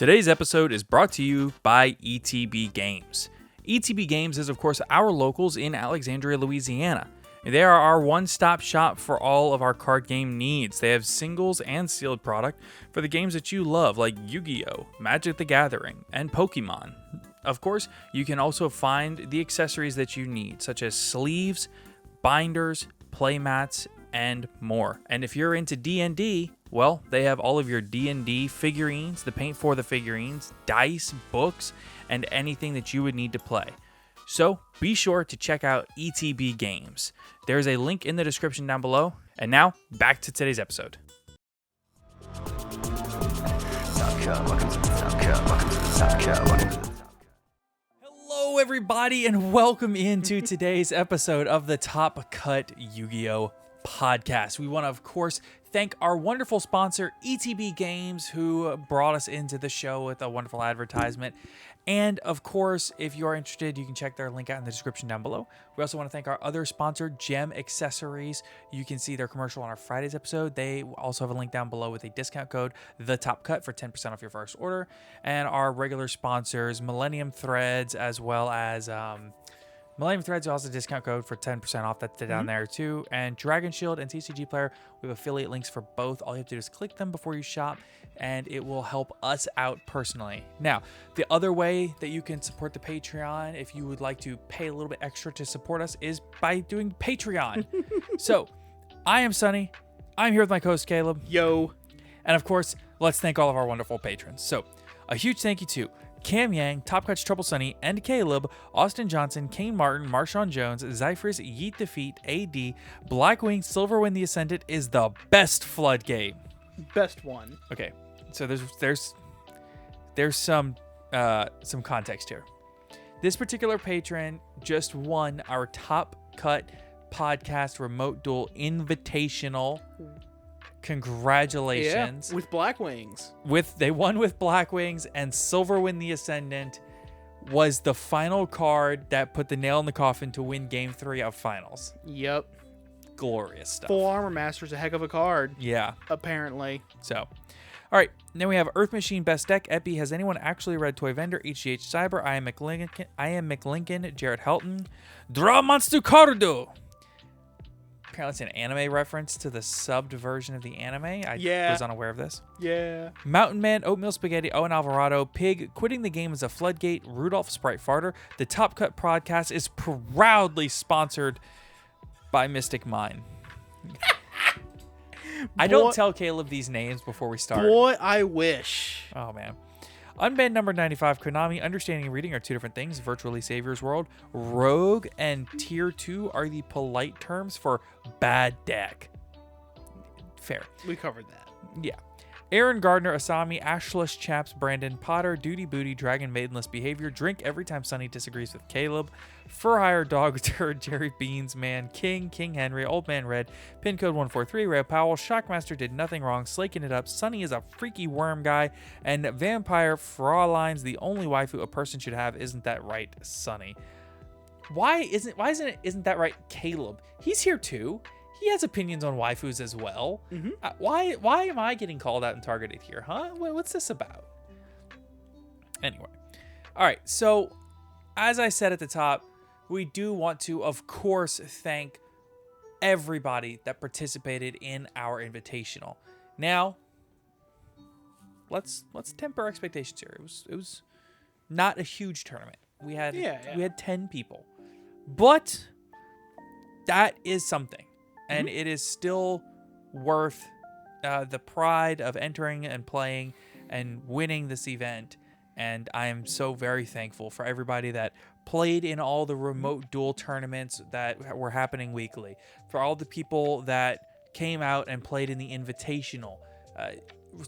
Today's episode is brought to you by ETB Games. ETB Games is, of course, our locals in Alexandria, Louisiana. They are our one-stop shop for all of our card game needs. They have singles and sealed product for the games that you love, like Yu-Gi-Oh!, Magic the Gathering, and Pokemon. Of course, you can also find the accessories that you need, such as sleeves, binders, playmats, and more. And if you're into D&D, well, they have all of your D&D figurines, the paint for the figurines, dice, books, and anything that you would need to play. So be sure to check out ETB Games. There's a link in the description down below. And now, back to today's episode. Hello, everybody, and welcome into today's episode of the Top Cut Yu-Gi-Oh! Podcast. We want to, of course, thank our wonderful sponsor, ETB Games, who brought us into the show with a wonderful advertisement. And of course, if you are interested, you can check their link out in the description down below. We also want to thank our other sponsor, Gem Accessories. You can see their commercial on our Friday's episode. They also have a link down below with a discount code, The Top Cut, for 10% off your first order. And our regular sponsors, Millennium Threads, as well as Millennium Threads also a discount code for 10% off. That's down there too. And Dragon Shield and TCG Player, we have affiliate links for both. All you have to do is click them before you shop, and it will help us out personally. Now, the other way that you can support the Patreon, if you would like to pay a little bit extra to support us, is by doing Patreon. So, I am Sunny. I'm here with my co-host Caleb. Yo. And of course, let's thank all of our wonderful patrons. So, a huge thank you to Cam Yang, Top Cuts Trouble Sunny, and Caleb, Austin Johnson, Kane Martin, Marshawn Jones, Zyphris, Yeet Defeat, AD, Blackwing, Silverwind the Ascendant is the best floodgate. Best one. Okay, so there's some context here. This particular patron just won our Top Cut Podcast Remote Duel Invitational. Congratulations. Yeah, with Blackwings. They won with Blackwings, and Silverwind the Ascendant was the final card that put the nail in the coffin to win Game 3 of Finals. Yep. Glorious stuff. Full Armor Master's a heck of a card. Yeah. Apparently. So, all right. Then we have Earth Machine Best Deck. Epi, has anyone actually read Toy Vendor? HGH Cyber. I am McLincoln. Jarrett Helton. Draw Monster Cardo. Apparently it's an anime reference to the subbed version of the anime. I was unaware of this. Yeah. Mountain Man, Oatmeal Spaghetti, Owen Alvarado, Pig, quitting the game as a floodgate, Rudolph Sprite Farter. The Top Cut podcast is proudly sponsored by Mystic Mine. I don't tell Caleb these names before we start. Boy, I wish. Oh, man. Unbanned number 95, Konami. Understanding and reading are two different things. Virtually Savior's World. Rogue and Tier 2 are the polite terms for bad deck. Fair. We covered that. Yeah. Aaron Gardner, Asami, Ashless Chaps, Brandon Potter, Duty Booty, Dragon Maidenless Behavior, Drink Every Time Sunny Disagrees with Caleb, Fur Hire Dog Turd, Jerry Beans Man, King Henry, Old Man Red, Pin Code 143, Ray Powell, Shockmaster Did Nothing Wrong, Slaking It Up, Sunny is a Freaky Worm Guy, and Vampire Frauleins, the only waifu a person should have. Isn't that right, Sunny? Isn't that right, Caleb? He's here too. He has opinions on waifus as well. Mm-hmm. Why am I getting called out and targeted here, huh? What's this about? Anyway. All right, so as I said at the top, we do want to, of course, thank everybody that participated in our invitational. Now, let's temper expectations here. It was not a huge tournament. We had 10 people. But that is something. And it is still worth the pride of entering and playing and winning this event. And I am so very thankful for everybody that played in all the remote duel tournaments that were happening weekly. For all the people that came out and played in the invitational.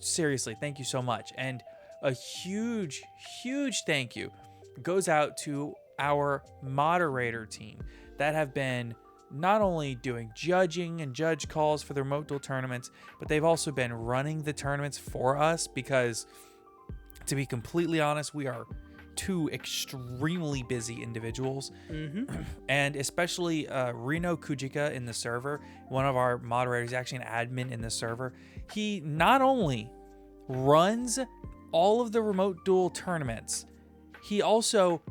Seriously, thank you so much. And a huge, huge thank you goes out to our moderator team that have been not only doing judging and judge calls for the remote duel tournaments, but they've also been running the tournaments for us because, to be completely honest, we are two extremely busy individuals. And especially Reno Kujika in the server, one of our moderators, actually an admin in the server. He not only runs all of the remote duel tournaments. He also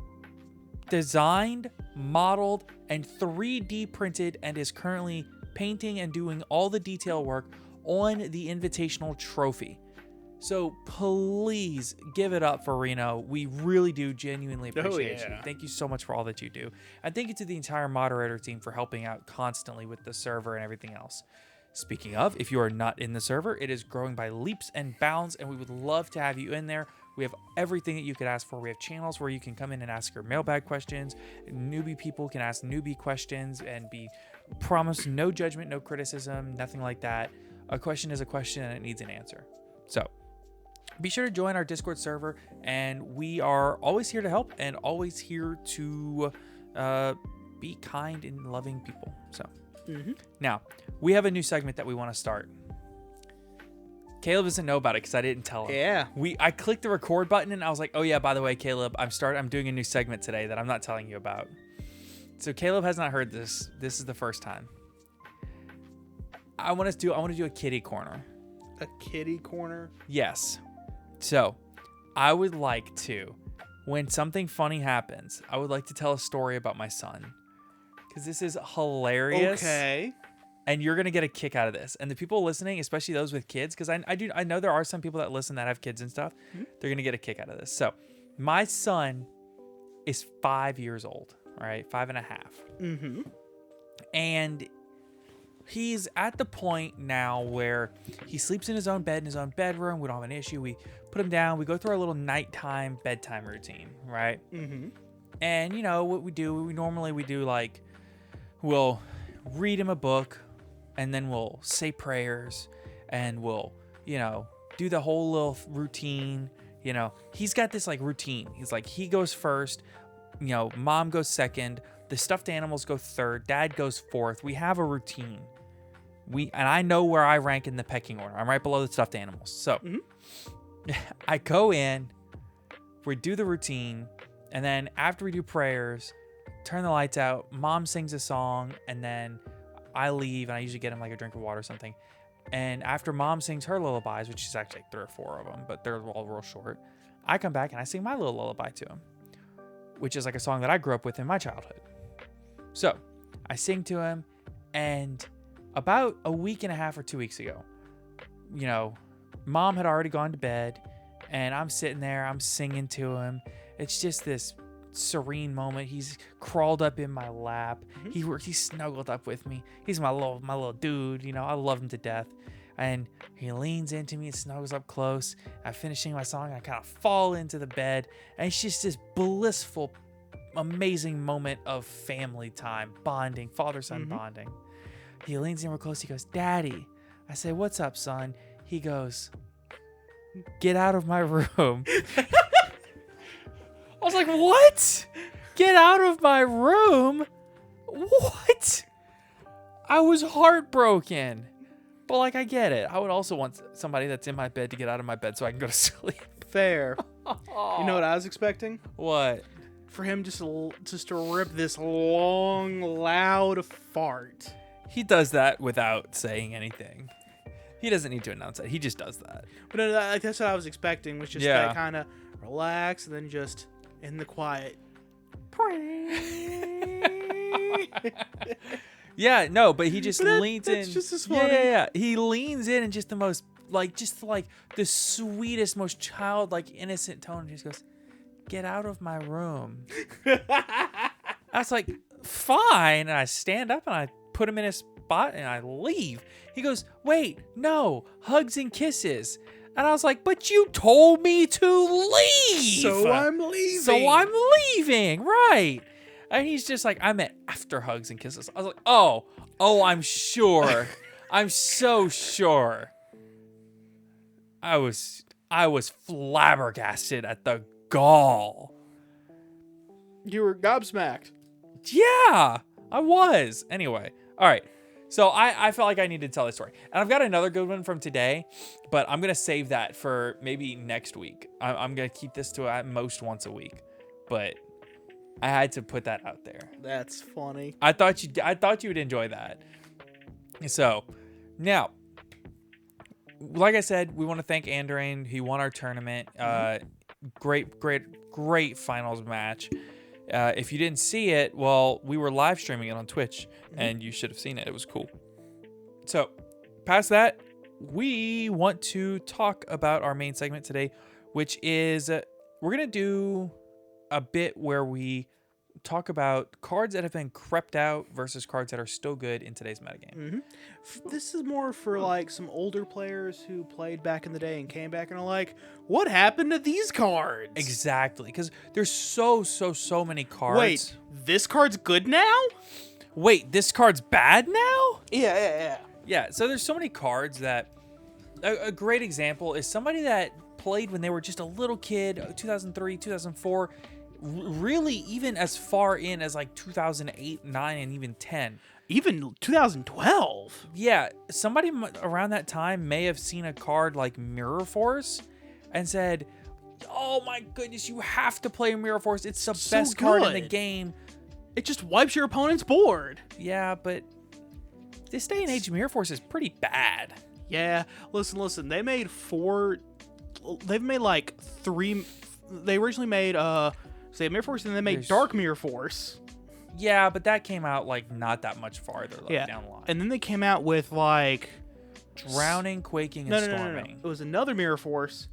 designed, modeled, and 3D printed and is currently painting and doing all the detail work on the Invitational trophy. So please give it up for Reno. We really do genuinely appreciate you. Thank you so much for all that you do. And thank you to the entire moderator team for helping out constantly with the server and everything else. Speaking of, if you are not in the server, it is growing by leaps and bounds, and we would love to have you in there. We have everything that you could ask for. We have channels where you can come in and ask your mailbag questions. Newbie people can ask newbie questions and be promised no judgment, no criticism, nothing like that. A question is a question and it needs an answer. So be sure to join our Discord server, and we are always here to help and always here to be kind and loving people. So now we have a new segment that we want to start. Caleb doesn't know about it because I didn't tell him. Yeah. I clicked the record button and I was like, oh yeah, by the way, Caleb, I'm doing a new segment today that I'm not telling you about. So Caleb has not heard this. This is the first time. I want to do a kitty corner. A kitty corner? Yes. So I would like to, when something funny happens, I would like to tell a story about my son. Because this is hilarious. Okay. And you're going to get a kick out of this. And the people listening, especially those with kids, because I know there are some people that listen that have kids and stuff. They're going to get a kick out of this. So my son is 5 years old, all right? 5.5. And he's at the point now where he sleeps in his own bed in his own bedroom. We don't have an issue. We put him down. We go through our little nighttime bedtime routine, right? And, you know, what we do, we'll read him a book, and then we'll say prayers, and we'll, you know, do the whole little routine. You know, he's got this like routine. He's like, he goes first, you know, mom goes second, the stuffed animals go third, dad goes fourth. We have a routine. And I know where I rank in the pecking order. I'm right below the stuffed animals. So I go in, we do the routine, and then after we do prayers, turn the lights out, mom sings a song, and then I leave, and I usually get him like a drink of water or something. And after mom sings her lullabies, which is actually like 3 or 4 of them, but they're all real short, I come back and I sing my little lullaby to him, which is like a song that I grew up with in my childhood. So I sing to him, and about a week and a half or 2 weeks ago, you know, mom had already gone to bed, and I'm sitting there, I'm singing to him. It's just this serene moment. He's crawled up in my lap. He's snuggled up with me. He's my little dude. You know, I love him to death. And he leans into me and snuggles up close. I'm finishing my song. I kind of fall into the bed, and it's just this blissful, amazing moment of family time, bonding, father-son bonding. He leans in real close. He goes, "Daddy." I say, "What's up, son?" He goes, "Get out of my room." I was like, "What? Get out of my room? What?" I was heartbroken. But, like, I get it. I would also want somebody that's in my bed to get out of my bed so I can go to sleep. Fair. You know what I was expecting? What? For him just to rip this long, loud fart. He does that without saying anything. He doesn't need to announce it. He just does that. But no, that's what I was expecting, was just that kind of relax and then just in the quiet. Yeah, no, but he just leans in. That's just as funny. Yeah. He leans in just the most, just the sweetest, most childlike, innocent tone. And he just goes, "Get out of my room." I was like, "Fine." And I stand up and I put him in his spot and I leave. He goes, "Wait, no, hugs and kisses." And I was like, "But you told me to leave." So I'm leaving. Right. And he's just like, "I meant after hugs and kisses." I was like, oh, I'm sure. I'm so sure. I was flabbergasted at the gall. You were gobsmacked. Yeah, I was. Anyway, all right. So I felt like I needed to tell this story. And I've got another good one from today, but I'm going to save that for maybe next week. I'm going to keep this to at most once a week. But I had to put that out there. That's funny. I thought you would enjoy that. So, now, like I said, we want to thank Andrain. He won our tournament. Great finals match. If you didn't see it, well, we were live streaming it on Twitch, and you should have seen it. It was cool. So, past that, we want to talk about our main segment today, which is we're going to do a bit where we talk about cards that have been crept out versus cards that are still good in today's metagame. This is more for like some older players who played back in the day and came back and are like, what happened to these cards? Exactly, because there's so many cards. Wait, this card's good now? Wait, this card's bad now? Yeah. Yeah, so there's so many cards that... A great example is somebody that played when they were just a little kid, 2003, 2004... really even as far in as like 2008, 9, and even 10. Even 2012. Yeah, somebody around that time may have seen a card like Mirror Force and said, oh my goodness, you have to play Mirror Force. It's the best card in the game. It just wipes your opponent's board. Yeah, but this day and age, Mirror Force is pretty bad. Yeah, listen. They've made like 3... They originally made... So they had Mirror Force, and then they made Dark Mirror Force. Yeah, but that came out, like, not that much farther down the line. And then they came out with, like... Drowning, Quaking, and Storming. No. It was another Mirror Force,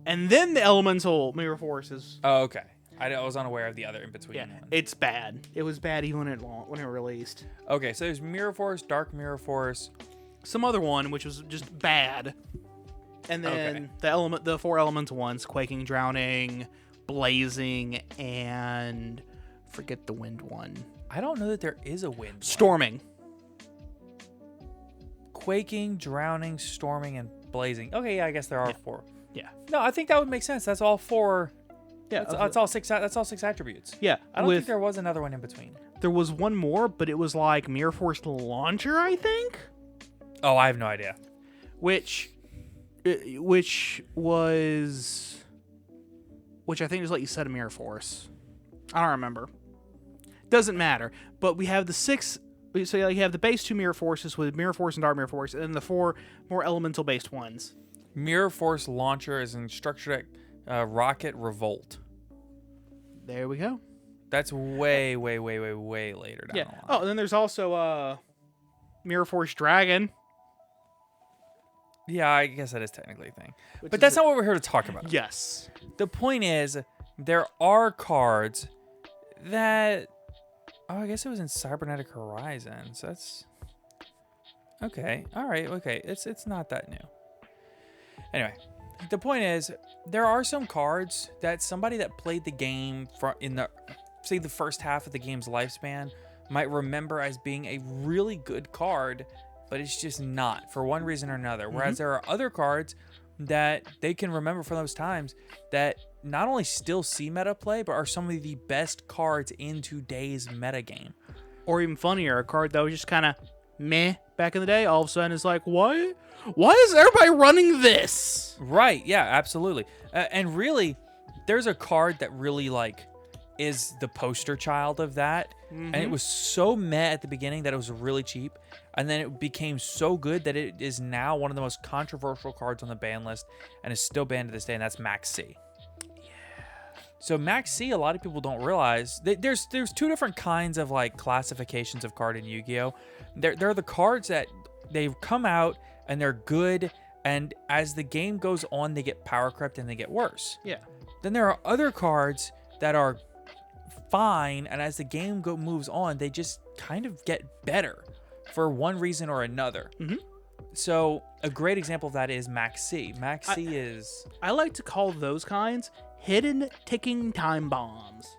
and then the Elemental Mirror Forces. Oh, okay. I was unaware of the other in-between one. It's bad. It was bad even when it released. Okay, so there's Mirror Force, Dark Mirror Force. Some other one, which was just bad. And then the 4 elemental ones, Quaking, Drowning... Blazing, and forget the wind one. I don't know that there is a wind. Storming. Quaking, Drowning, Storming, and Blazing. Okay, yeah, I guess there are 4. Yeah. No, I think that would make sense. That's all 4. Yeah, that's all 6. That's all 6 attributes. Yeah. I don't think there was another one in between. There was one more, but it was like Mirror Force Launcher, I think. Oh, I have no idea. Which I think is like you said, a Mirror Force. I don't remember. Doesn't matter. But we have the 6. So you have the base 2 Mirror Forces with Mirror Force and Dark Mirror Force, and then the 4 more elemental based ones. Mirror Force Launcher is structured at Rocket Revolt. There we go. That's way later down the line. Oh, and then there's also Mirror Force Dragon. Yeah, I guess that is technically a thing. But that's not what we're here to talk about. Yes. The point is, there are cards that... Oh, I guess it was in Cybernetic Horizon. So that's... Okay. All right. Okay. It's not that new. Anyway, the point is, there are some cards that somebody that played the game in the first half of the game's lifespan might remember as being a really good card, but it's just not for one reason or another. Whereas there are other cards that they can remember from those times that not only still see meta play, but are some of the best cards in today's meta game. Or even funnier, a card that was just kind of meh back in the day, all of a sudden is like, what? Why is everybody running this? Right, yeah, absolutely. And really, there's a card that really like is the poster child of that. And it was so meh at the beginning that it was really cheap. And then it became so good that it is now one of the most controversial cards on the ban list and is still banned to this day, and that's Max C. Yeah. So Max C, a lot of people don't realize, there's 2 different kinds of like classifications of card in Yu-Gi-Oh! They're the cards that they've come out and they're good, and as the game goes on, they get power crept and they get worse. Yeah. Then there are other cards that are fine, and as the game moves on, they just kind of get better for one reason or another. So a great example of that is Max C. Max C is... I like to call those kinds hidden ticking time bombs.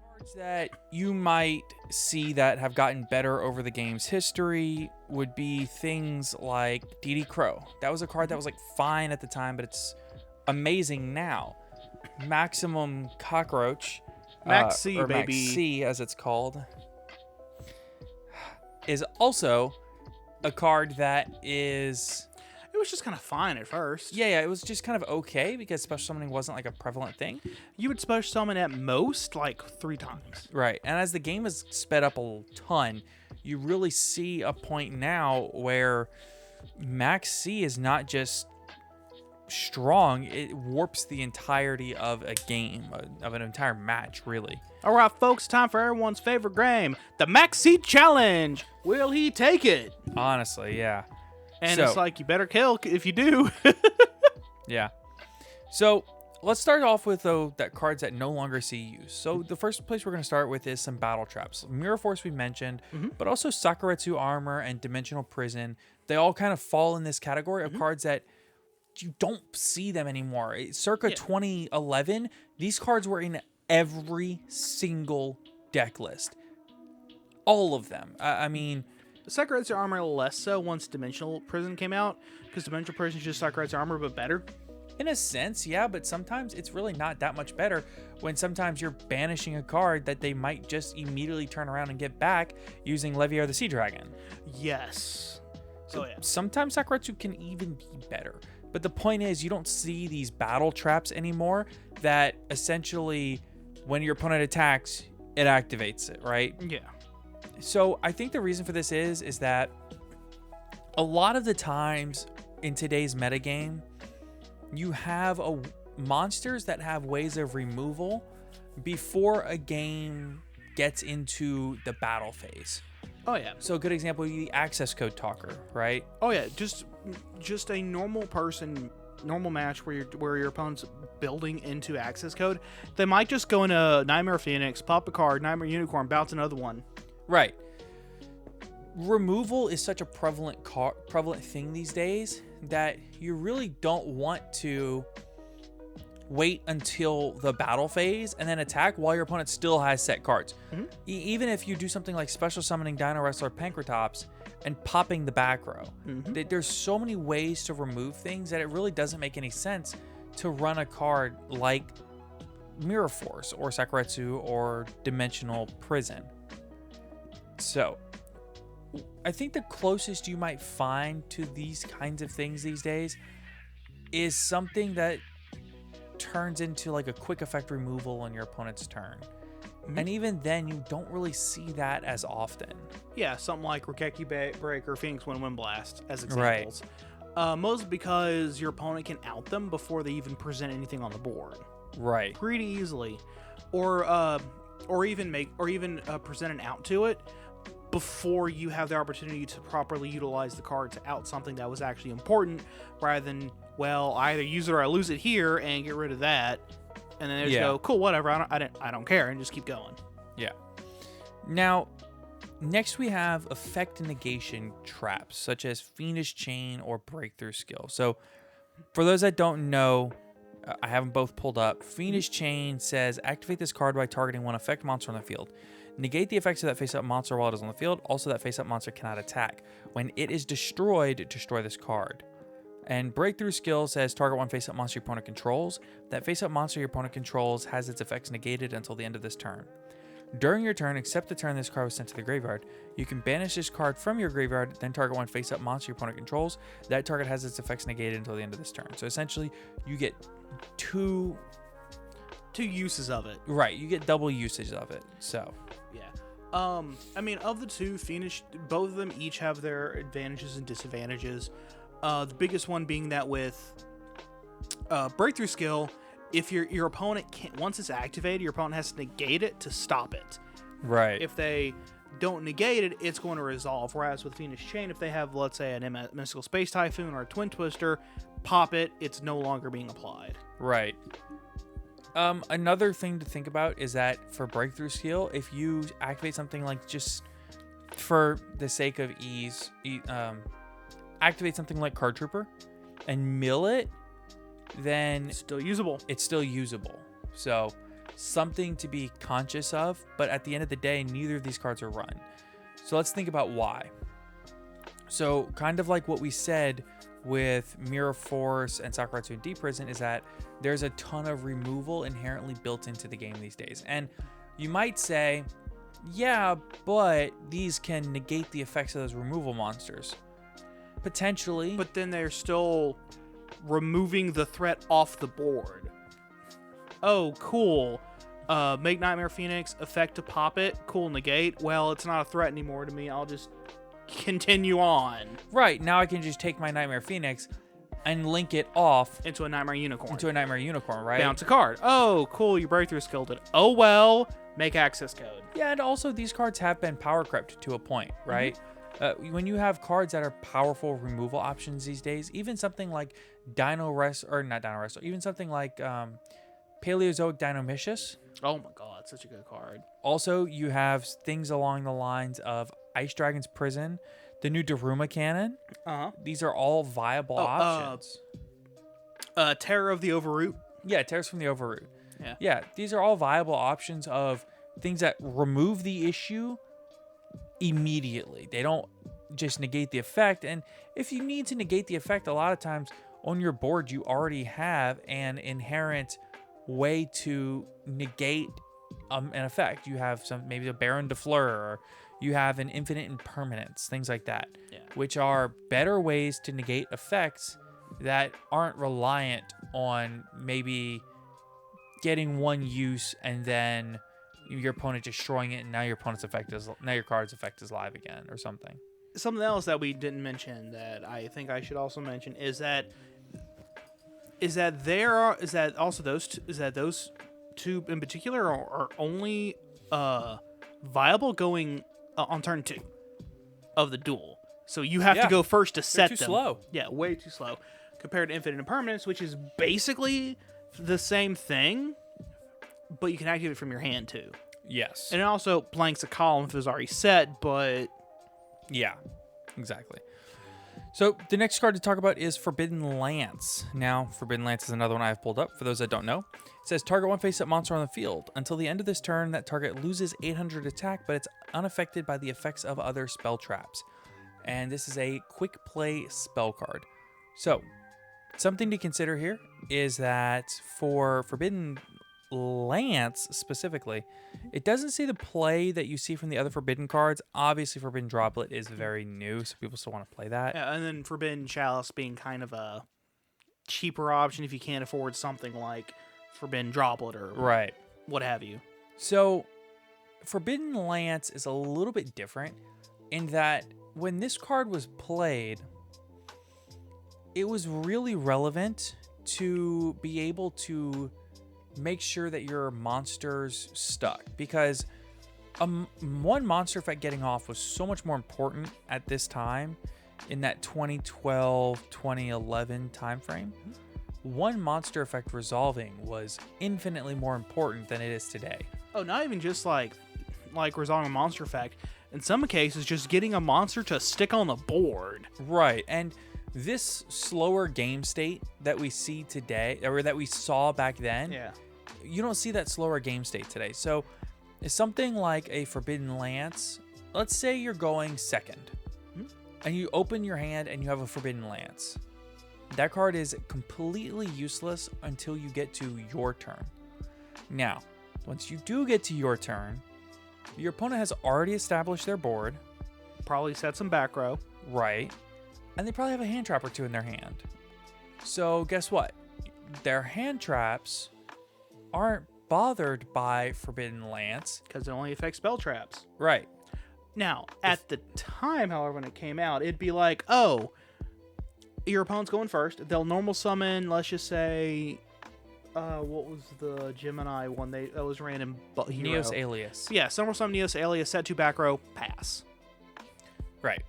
Cards that you might see that have gotten better over the game's history would be things like DD Crow. That was a card that was like fine at the time, but it's amazing now. Maximum Cockroach... Max C, or baby. Max C, as it's called, is also a card that is... It was just kind of fine at first. Yeah, it was just kind of okay because special summoning wasn't like a prevalent thing. You would special summon at most like 3 times. Right, and as the game has sped up a ton, you really see a point now where Max C is not just strong, it warps the entirety of a game, of an entire match, really. All right, folks, time for everyone's favorite game, the Max C Challenge. Will he take it? Honestly, yeah. And it's like, you better kill if you do. Yeah. So let's start off with, though, that cards that no longer see use. So the first place we're going to start with is some battle traps. Mirror Force we mentioned, but also Sakuretsu Armor and Dimensional Prison. They all kind of fall in this category of cards that you don't see them anymore. Circa 2011, these cards were in every single deck list. All of them. I mean... Sakuretsu Armor less so once Dimensional Prison came out, because Dimensional Prison is just Sakuretsu Armor, but better. In a sense, yeah, but sometimes it's really not that much better when sometimes you're banishing a card that they might just immediately turn around and get back using Leviar the Sea Dragon. Yes. So sometimes Sakuretsu can even be better. But the point is, you don't see these battle traps anymore that essentially, when your opponent attacks, it activates it, right? Yeah. So I think the reason for this is that a lot of the times in today's metagame, you have monsters that have ways of removal before a game gets into the battle phase. Oh yeah. So a good example would be the access code talker, right? Oh yeah, just a normal person, normal match where your opponent's building into access code. They might just go into Nightmare Phoenix, pop a card, Nightmare Unicorn, bounce another one. Right. Removal is such a prevalent thing these days that you really don't want to wait until the battle phase and then attack while your opponent still has set cards. Even if you do something like special summoning Dino Wrestler Pankratops and popping the back row. There's so many ways to remove things that it really doesn't make any sense to run a card like Mirror Force or Sakuretsu or Dimensional Prison. So I think the closest you might find to these kinds of things these days is something that turns into like a quick effect removal on your opponent's turn. And even then, you don't really see that as often. Yeah, something like Rokeki Breaker, Phoenix Wind Blast as examples. Right. Mostly because your opponent can out them before they even present anything on the board. Right. Pretty easily. Or even present an out to it before you have the opportunity to properly utilize the card to out something that was actually important, rather than, well, I either use it or I lose it here and get rid of that, and then they just go, cool, whatever, I don't care, and just keep going. Yeah. Now, next we have effect negation traps, such as Fiendish Chain or Breakthrough Skill. So, for those that don't know, I have them both pulled up. Fiendish Chain says, activate this card by targeting one effect monster on the field. Negate the effects of that face-up monster while it is on the field. Also, that face-up monster cannot attack. When it is destroyed, destroy this card. And Breakthrough Skill says, target one face-up monster your opponent controls. That face-up monster your opponent controls has its effects negated until the end of this turn. During your turn, except the turn this card was sent to the graveyard, you can banish this card from your graveyard, then target one face-up monster your opponent controls. That target has its effects negated until the end of this turn. So essentially, you get two uses of it. Right, you get double usage of it. So yeah. I mean, of the two, both of them each have their advantages and disadvantages. The biggest one being that with Breakthrough Skill, if your opponent can't, once it's activated, your opponent has to negate it to stop it. Right. If they don't negate it, it's going to resolve. Whereas with Fiendish Chain, if they have, let's say, a Mystical Space Typhoon or a Twin Twister, pop it, it's no longer being applied. Right. Another thing to think about is that for Breakthrough Skill, if you activate something like, just for the sake of ease, activate something like Card Trooper and mill it, then it's still usable. So something to be conscious of, but at the end of the day, neither of these cards are run. So let's think about why. So kind of like what we said with Mirror Force and Sakuretsu and Deep Prison is that there's a ton of removal inherently built into the game these days. And you might say, yeah, but these can negate the effects of those removal monsters. Potentially. But then they're still removing the threat off the board. Oh, cool. Make Nightmare Phoenix, effect to pop it, cool, negate. Well, it's not a threat anymore to me. I'll just continue on. Right, now I can just take my Nightmare Phoenix and link it off into a Nightmare Unicorn. Right? Bounce a card. Oh, cool, your breakthrough skill did. Oh well, make access code. Yeah, and also these cards have been power crept to a point, right? When you have cards that are powerful removal options these days, even something like even something like Paleozoic Dinomycius. Oh my god, such a good card. Also, you have things along the lines of Ice Dragon's Prison, the new Daruma Cannon. These are all viable options. Terror of the Overroot. Yeah, Terrors from the Overroot. Yeah, these are all viable options of things that remove the issue immediately. They don't just negate the effect. And if you need to negate the effect, a lot of times on your board, you already have an inherent way to negate an effect. You have maybe a Baron de Fleur, or you have an Infinite Impermanence, things like that, which are better ways to negate effects that aren't reliant on maybe getting one use and then your opponent destroying it, and now your card's effect is live again or something. Something else that we didn't mention that I think I should also mention is that those two in particular are only viable going on turn 2 of the duel. So you have to go first to set them. They're too slow. Yeah, way too slow compared to Infinite Impermanence, which is basically the same thing, but you can activate it from your hand too. Yes. And it also blanks a column if it's already set, but... Yeah, exactly. So the next card to talk about is Forbidden Lance. Now, Forbidden Lance is another one I have pulled up. For those that don't know, it says target one face-up monster on the field. Until the end of this turn, that target loses 800 attack, but it's unaffected by the effects of other spell traps. And this is a quick play spell card. So, something to consider here is that for Forbidden Lance specifically, it doesn't see the play that you see from the other Forbidden cards. Obviously, Forbidden Droplet is very new, so people still want to play that. Yeah, and then Forbidden Chalice being kind of a cheaper option if you can't afford something like Forbidden Droplet or what have you. So, Forbidden Lance is a little bit different in that when this card was played, it was really relevant to be able to make sure that your monsters stuck, because one monster effect getting off was so much more important at this time in that 2012-2011 time frame. One monster effect resolving was infinitely more important than it is today. Oh, not even just like resolving a monster effect. In some cases, just getting a monster to stick on the board. Right, and this slower game state that we see today, or that we saw back then, you don't see that slower game state today. So it's something like a Forbidden Lance. Let's say you're going second, and you open your hand and you have a Forbidden Lance. That card is completely useless until you get to your turn. Now, once you do get to your turn, your opponent has already established their board. Probably set some back row. Right. And they probably have a hand trap or two in their hand. So guess what? Their hand traps aren't bothered by Forbidden Lance. Because it only affects spell traps. Right. Now, at the time, however, when it came out, it'd be like, oh, your opponent's going first. They'll normal summon, let's just say, what was the Gemini one that was random? Hero. Neos Alias. Yeah, normal summon Neos Alias, set 2 back row, pass. Right.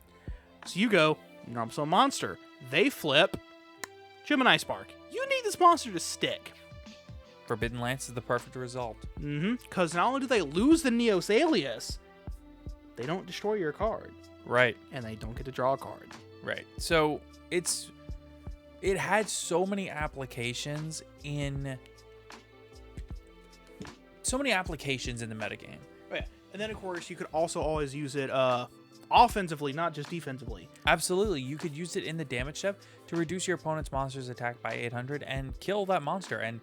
So you go, normal summon monster. They flip, Gemini Spark. You need this monster to stick. Forbidden Lance is the perfect result. Because not only do they lose the Neos Alias, they don't destroy your card. Right. And they don't get to draw a card. Right. So it had so many applications in the metagame. Oh, yeah. And then, of course, you could also always use it offensively, not just defensively. Absolutely. You could use it in the damage step to reduce your opponent's monster's attack by 800 and kill that monster. And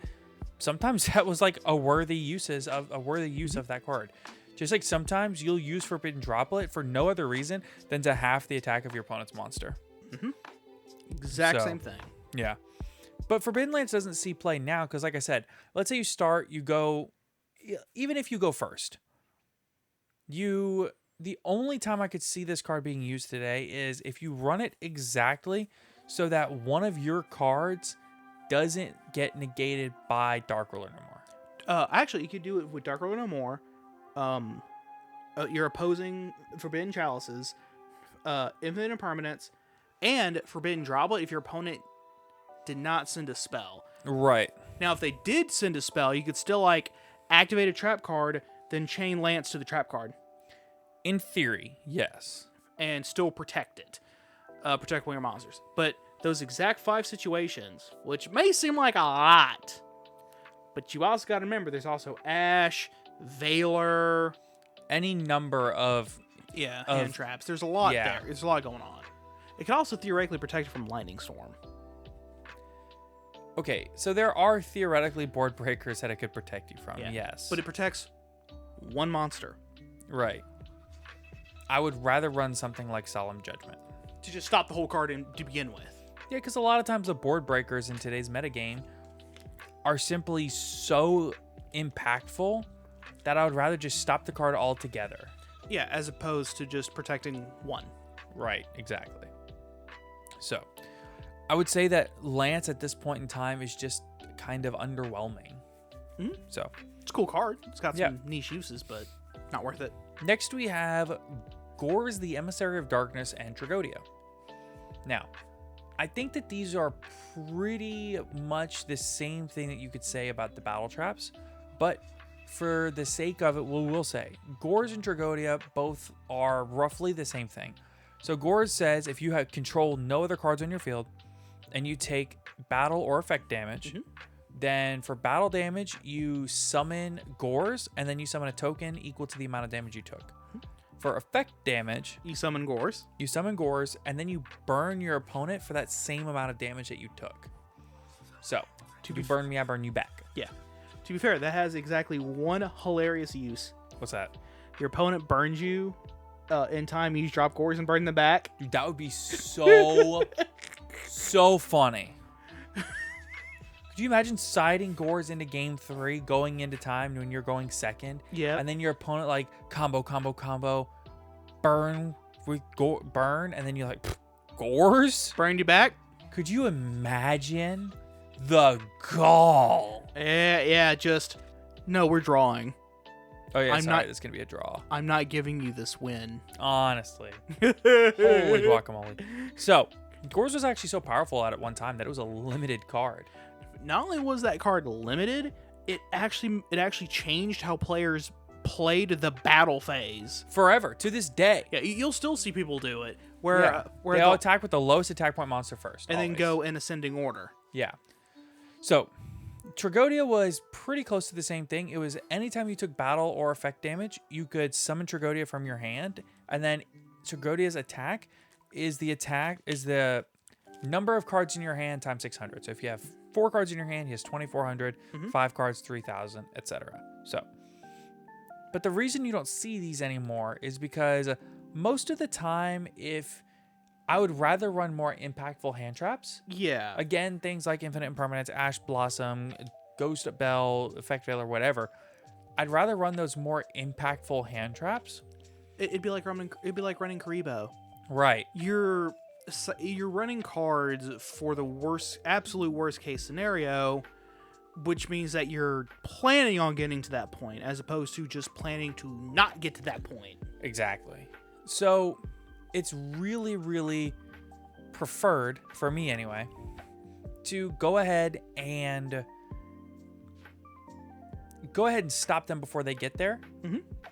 sometimes that was like a worthy use of that card. Just like sometimes you'll use Forbidden Droplet for no other reason than to half the attack of your opponent's monster. Exact same thing. Yeah. But Forbidden Lance doesn't see play now because, like I said, let's say you go, even if you go first, you The only time I could see this card being used today is if you run it exactly so that one of your cards doesn't get negated by Dark Ruler no more. Actually, you could do it with Dark Ruler no more. You're opposing Forbidden Chalices, Infinite Impermanence, and Forbidden Drawblet if your opponent did not send a spell. Right. Now, if they did send a spell, you could still, like, activate a trap card, then chain Lance to the trap card. In theory, yes. And still protect it. Protect one of your monsters. But those exact 5 situations, which may seem like a lot, but you also got to remember there's also Ash, Veiler, any number of hand traps. There's a lot there. There's a lot going on. It can also theoretically protect you from Lightning Storm. Okay, so there are theoretically board breakers that it could protect you from, yes. But it protects one monster. Right. I would rather run something like Solemn Judgment. To just stop the whole card to begin with. Yeah, because a lot of times the board breakers in today's metagame are simply so impactful that I would rather just stop the card altogether. Yeah, as opposed to just protecting one. Right, exactly. So, I would say that Lance at this point in time is just kind of underwhelming. Mm-hmm. So, it's a cool card. It's got some niche uses, but not worth it. Next we have Gorz, the Emissary of Darkness, and Tragodia. Now, I think that these are pretty much the same thing that you could say about the battle traps, but for the sake of it, we'll say Gorz and Tragodia both are roughly the same thing. So Gorz says if you have control no other cards on your field and you take battle or effect damage, then for battle damage, you summon Gorz and then you summon a token equal to the amount of damage you took. For effect damage, you summon Gorz. You summon Gorz, and then you burn your opponent for that same amount of damage that you took. So, if you burn me, I burn you back. Yeah. To be fair, that has exactly one hilarious use. What's that? Your opponent burns you in time, you drop Gorz and burn them back. Dude, that would be so, so funny. Could you imagine siding Gorz into game 3, going into time when you're going second? Yeah. And then your opponent like combo, burn with burn, and then you're like, Gorz? Burn you back? Could you imagine the gall? Yeah, just, no, we're drawing. Oh yeah, sorry, it's going to be a draw. I'm not giving you this win. Honestly. Holy guacamole. So, Gorz was actually so powerful at one time that it was a limited card. Not only was that card limited, it actually changed how players played the battle phase forever to this day. Yeah, you'll still see people do it where they'll attack with the lowest attack point monster first, and then go in ascending order. Yeah. So Tragodia was pretty close to the same thing. It was anytime you took battle or effect damage, you could summon Tragodia from your hand, and then Tragodia's attack is the number of cards in your hand times 600. So if you have 4 cards in your hand, he has 2,400, 5 cards, 3,000, etc. So, but the reason you don't see these anymore is because most of the time, if I would rather run more impactful hand traps. Yeah. Again, things like Infinite Impermanence, Ash Blossom, Ghost Bell, Effect Veil, or whatever. I'd rather run those more impactful hand traps. It'd be like running Karibo. Right. You're running cards for the absolute worst case scenario, which means that you're planning on getting to that point as opposed to just planning to not get to that point. Exactly. So it's really, really preferred, for me anyway, to go ahead and stop them before they get there,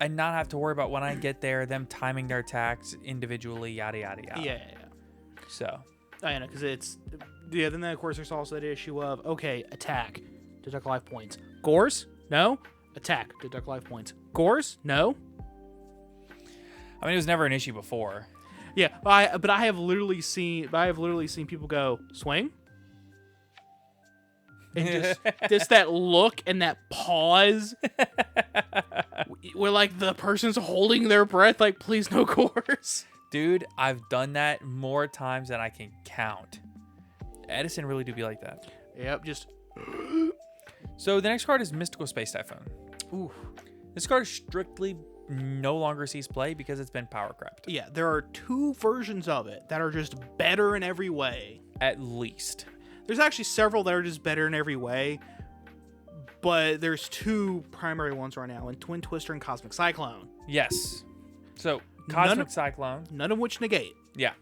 and not have to worry about when I get there, them timing their attacks individually, yada, yada, yada. Yeah. So. I know, because then of course there's also that issue of, okay, attack, deduct life points. Gorz? No. Attack, deduct life points. Gorz? No. I mean, it was never an issue before. Yeah, but I have literally seen people go, swing? And just that look and that pause where like the person's holding their breath like, please no Gorz. Dude, I've done that more times than I can count. Edison really do be like that. Yep, just... So the next card is Mystical Space Typhoon. Ooh. This card is strictly no longer sees play because it's been power crept. Yeah, there are 2 versions of it that are just better in every way. At least. There's actually several that are just better in every way, but there's 2 primary ones right now, in Twin Twister and Cosmic Cyclone. Yes. So, Cosmic Cyclone. None of which negate. Yeah.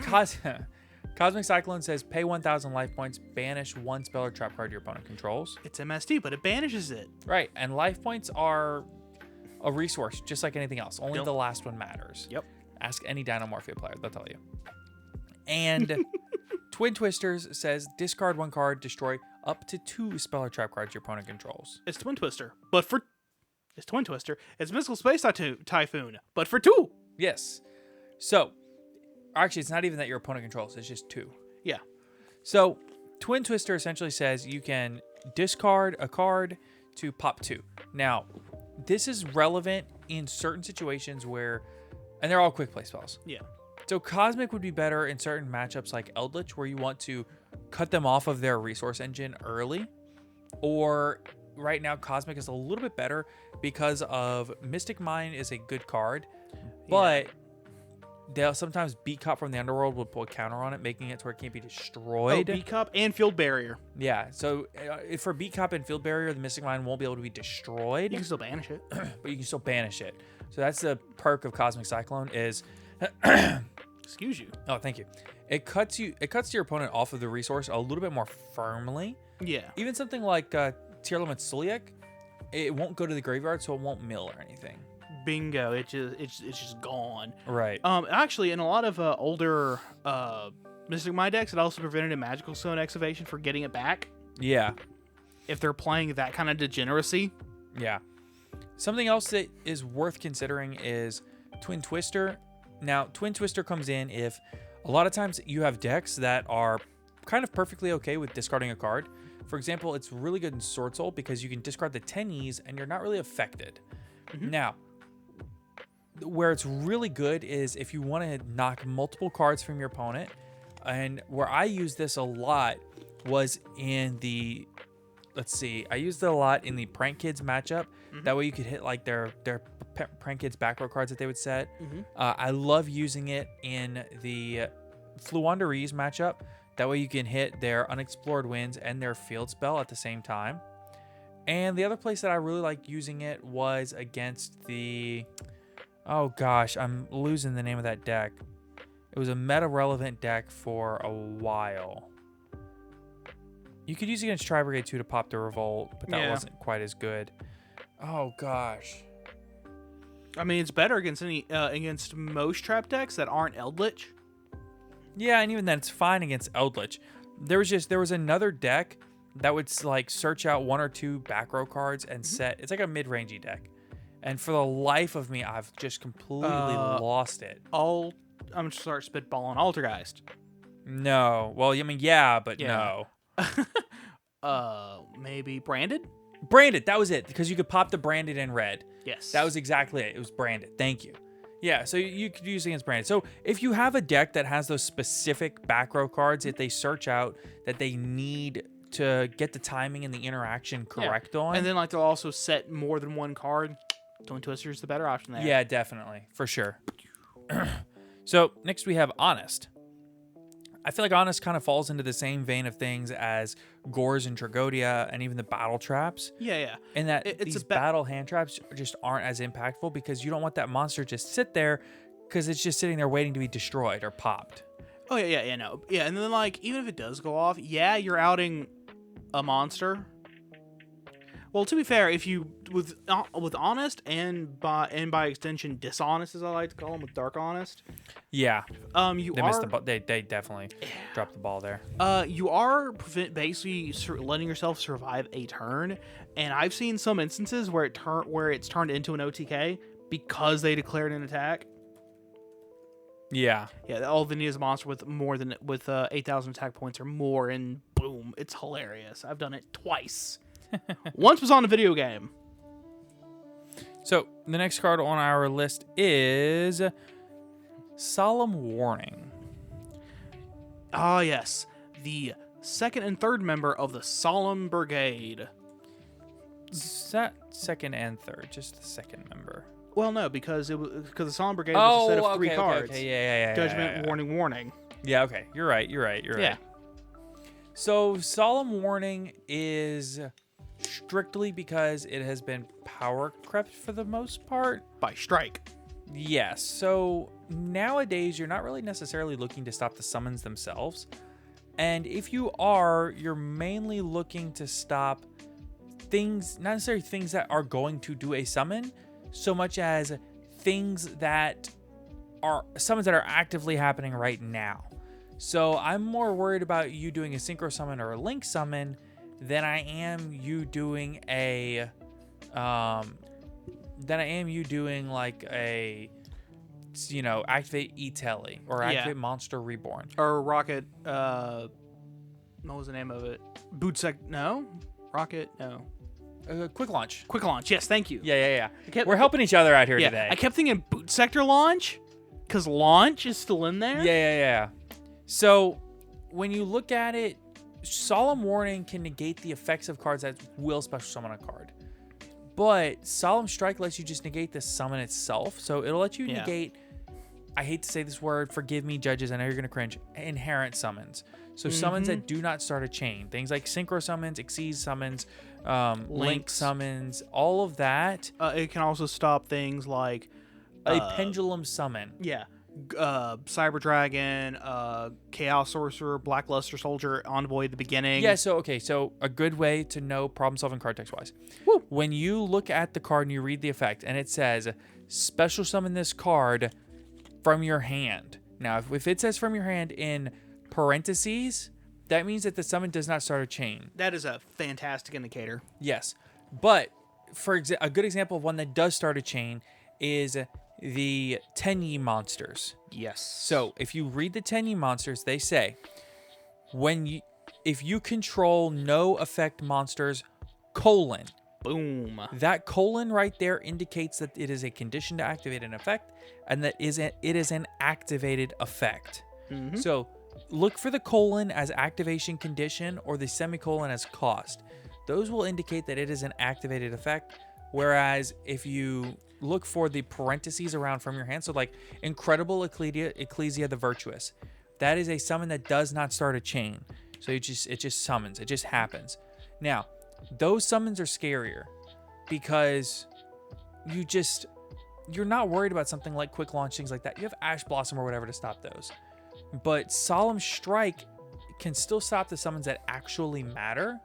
Cosmic Cyclone says pay 1,000 life points, banish 1 spell or trap card your opponent controls. It's MST, but it banishes it. Right, and life points are a resource, just like anything else. Only the last one matters. Yep. Ask any Dynamorphia player, they'll tell you. And Twin Twisters says discard 1 card, destroy up to 2 spell or trap cards your opponent controls. It's Twin Twister, but for... It's Twin Twister. It's Mystical Space Typhoon, but for 2. Yes. So, actually, it's not even that your opponent controls. It's just 2. Yeah. So, Twin Twister essentially says you can discard a card to pop 2. Now, this is relevant in certain situations where... And they're all quick play spells. Yeah. So, Cosmic would be better in certain matchups like Eldritch, where you want to cut them off of their resource engine early. Or, right now, Cosmic is a little bit better because of Mystic Mine is a good card. But... They'll sometimes Beat Cup from the Underworld will put a counter on it, making it to where it can't be destroyed. Oh, Beat Cup and Field Barrier. Yeah, so if for Beat Cup and Field Barrier, the Mystic Mine won't be able to be destroyed. You can still banish it. But you can still banish it. So that's the perk of Cosmic Cyclone is... Excuse you. Oh, thank you. It cuts your opponent off of the resource a little bit more firmly. Yeah. Even something like Tearlament Suliak, it won't go to the graveyard, so it won't mill or anything. Bingo! It's just gone. Right. Actually, in a lot of older Mystic Mind decks, it also prevented a Magical Stone Excavation for getting it back. Yeah. If they're playing that kind of degeneracy. Yeah. Something else that is worth considering is Twin Twister. Now, Twin Twister comes in if a lot of times you have decks that are kind of perfectly okay with discarding a card. For example, it's really good in Sword Soul because you can discard the 10Es and you're not really affected. Mm-hmm. Now, where it's really good is if you want to knock multiple cards from your opponent, and where I use this a lot was in the, I used it a lot in the Prank Kids matchup. Mm-hmm. That way you could hit like their Prank Kids back row cards that they would set. Mm-hmm. I love using it in the Fluanderees matchup. That way you can hit their Unexplored Winds and their Field Spell at the same time. And the other place that I really like using it was against the... Oh gosh, I'm losing the name of that deck. It was a meta-relevant deck for a while. You could use it against Tri-Brigade too to pop the Revolt, but that wasn't quite as good. Oh gosh. I mean, it's better against most trap decks that aren't Eldritch. Yeah, and even then, it's fine against Eldritch. There was another deck that would like search out 1 or 2 back row cards and set. It's like a mid-rangey deck. And for the life of me, I've just completely lost it. I'm going to start spitballing Altergeist. No. Well, I mean, yeah, but no. Maybe Branded? Branded, that was it. Because you could pop the Branded in red. Yes. That was exactly it. It was Branded. Thank you. Yeah, so you could use it against Branded. So if you have a deck that has those specific back row cards that they search out that they need to get the timing and the interaction correct on. And then like they'll also set more than 1 card. Twin Twister is the better option there. Yeah, definitely. For sure. So, next we have Honest. I feel like Honest kind of falls into the same vein of things as Gores and Tragodia and even the battle traps. Yeah. And that these battle hand traps just aren't as impactful because you don't want that monster just sit there because it's just sitting there waiting to be destroyed or popped. Oh, yeah, no. Yeah, and then like, even if it does go off, you're outing a monster. Well, to be fair, if you with Honest and by extension Dishonest, as I like to call them, with Dark Honest, they definitely dropped the ball there. You are basically letting yourself survive a turn, and I've seen some instances where it's turned into an OTK because they declared an attack. Yeah. All they need is a monster with 8,000 attack points or more, and boom, it's hilarious. I've done it twice. Once was on a video game. So, the next card on our list is Solemn Warning. Ah, yes. The second and third member of the Solemn Brigade. Second and third, just the second member. Well, no, because the Solemn Brigade was a set of 3 cards. Okay. Yeah. Judgment, Warning, Warning. Yeah, okay. You're right. Yeah. So, Solemn Warning is strictly because it has been power crept for the most part. By strike. Yes. So, nowadays, you're not really necessarily looking to stop the summons themselves. And if you are, you're mainly looking to stop things, not necessarily things that are going to do a summon, so much as things that are summons that are actively happening right now. So I'm more worried about you doing a synchro summon or a link summon than I am you doing a like a activate E-Telly or activate Monster Reborn or Rocket. What was the name of it? Rocket. No. Quick launch. Quick launch. Yes, thank you. Yeah. We're helping each other out here today. I kept thinking boot sector launch because launch is still in there. Yeah. So when you look at it, Solemn Warning can negate the effects of cards that will special summon a card. But Solemn Strike lets you just negate the summon itself. So it'll let you negate, I hate to say this word, forgive me, judges, I know you're going to cringe, inherent summons. So summons that do not start a chain. Things like Synchro summons, Exceed summons, Link summons, all of that. It can also stop things like a Pendulum summon. Yeah. Cyber Dragon, Chaos Sorcerer, Blackluster Soldier, Envoy at the beginning. Yeah, so a good way to know problem solving card text wise. When you look at the card and you read the effect and it says special summon this card from your hand. Now, if it says from your hand in parentheses, that means that the summon does not start a chain. That is a fantastic indicator. Yes. But for a good example of one that does start a chain is the Tenyi monsters. Yes. So if you read the Tenyi monsters, they say if you control no effect monsters, : boom. That : right there indicates that it is a condition to activate an effect, and that it is an activated effect. Mm-hmm. So look for the : as activation condition or the semicolon as cost. Those will indicate that it is an activated effect. Whereas if you look for the parentheses around from your hand, so like Incredible Ecclesia the Virtuous, that is a summon that does not start a chain. So it just summons. It just happens. Now, those summons are scarier because you're not worried about something like quick launch, things like that. You have Ash Blossom or whatever to stop those. But Solemn Strike can still stop the summons that actually matter,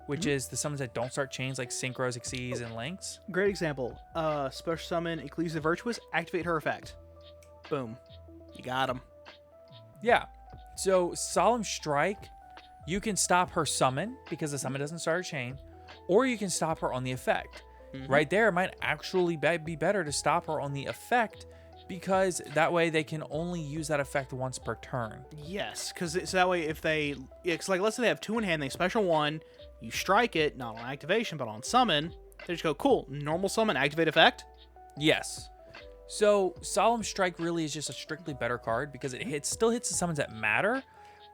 which is the summons that don't start chains like Synchros, Exceeds, and Links. Great example. Special summon Ecclesia Virtuous, activate her effect. Boom. You got him. Yeah. So Solemn Strike, you can stop her summon because the summon doesn't start a chain, or you can stop her on the effect. Right there, it might actually be better to stop her on the effect because that way they can only use that effect once per turn. Yes, because it's that way if they... It's like, let's say they have 2 in hand, they special 1, you strike it, not on activation, but on summon, they just go, cool, normal summon, activate effect? Yes. So Solemn Strike really is just a strictly better card because it still hits the summons that matter,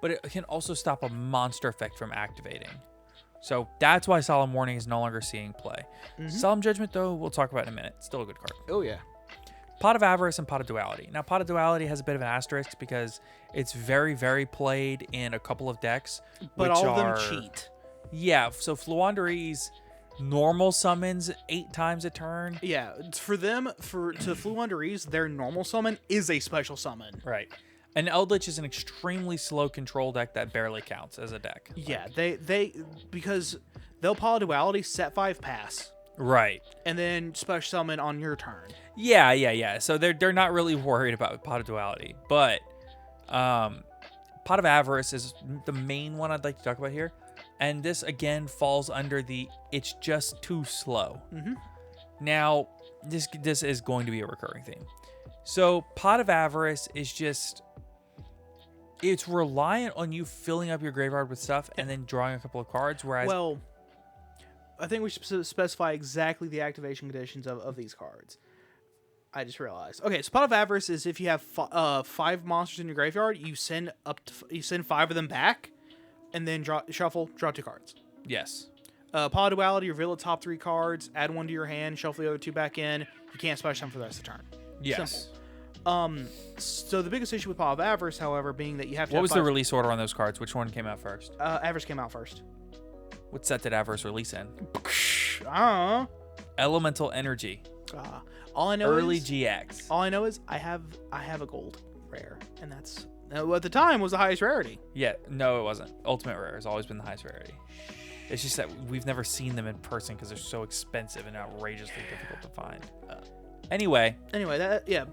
but it can also stop a monster effect from activating. So that's why Solemn Warning is no longer seeing play. Solemn Judgment, though, we'll talk about in a minute. Still a good card. Oh, yeah. Pot of Avarice and Pot of Duality. Now, Pot of Duality has a bit of an asterisk because it's very, very played in a couple of decks. But all of them cheat. Yeah, so Fluanderee's normal summons 8 times a turn. Yeah, for them, to Fluanderees, their normal summon is a special summon. Right. And Eldritch is an extremely slow control deck that barely counts as a deck. Yeah, they because they'll Pot of Duality, set 5 pass. Right. And then special summon on your turn. Yeah. So they're not really worried about Pot of Duality. But Pot of Avarice is the main one I'd like to talk about here. And this, again, falls under the it's just too slow. Now, this is going to be a recurring theme. So Pot of Avarice is just... It's reliant on you filling up your graveyard with stuff and then drawing a couple of cards, whereas... Well, I think we should specify exactly the activation conditions of these cards. I just realized. Okay, so Pot of Avarice is if you have 5 monsters in your graveyard, you send 5 of them back, and then draw 2 cards. Yes. Poly Duality, reveal the top 3 cards, add 1 to your hand, shuffle the other 2 back in. You can't splash them for the rest of the turn. Yes. Simple. So the biggest issue with Poly of Avarice, however, being that you have to. What was the release order on those cards? Which one came out first? Avarice came out first. What set did Avarice release in? Elemental Energy. All I know Early is GX. All I know is I have a gold rare, and that's at the time was the highest rarity. Yeah, no, it wasn't. Ultimate Rare has always been the highest rarity. It's just that we've never seen them in person because they're so expensive and outrageously difficult to find. Anyway,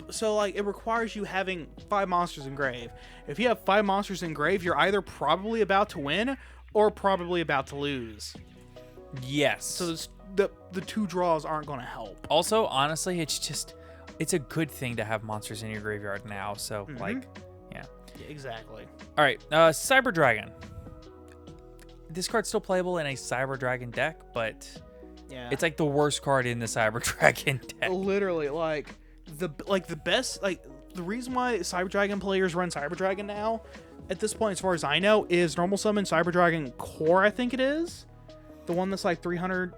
so like it requires you having 5 monsters in grave. If you have 5 monsters in grave, you're either probably about to win or probably about to lose. Yes. So the 2 draws aren't going to help. Also, honestly, it's a good thing to have monsters in your graveyard now. So yeah, exactly. All right, Cyber Dragon. This card's still playable in a Cyber Dragon deck, but yeah, it's like the worst card in the Cyber Dragon deck. Literally, the best, the reason why Cyber Dragon players run Cyber Dragon now, at this point, as far as I know, is normal summon Cyber Dragon Core. I think it is the one that's like 300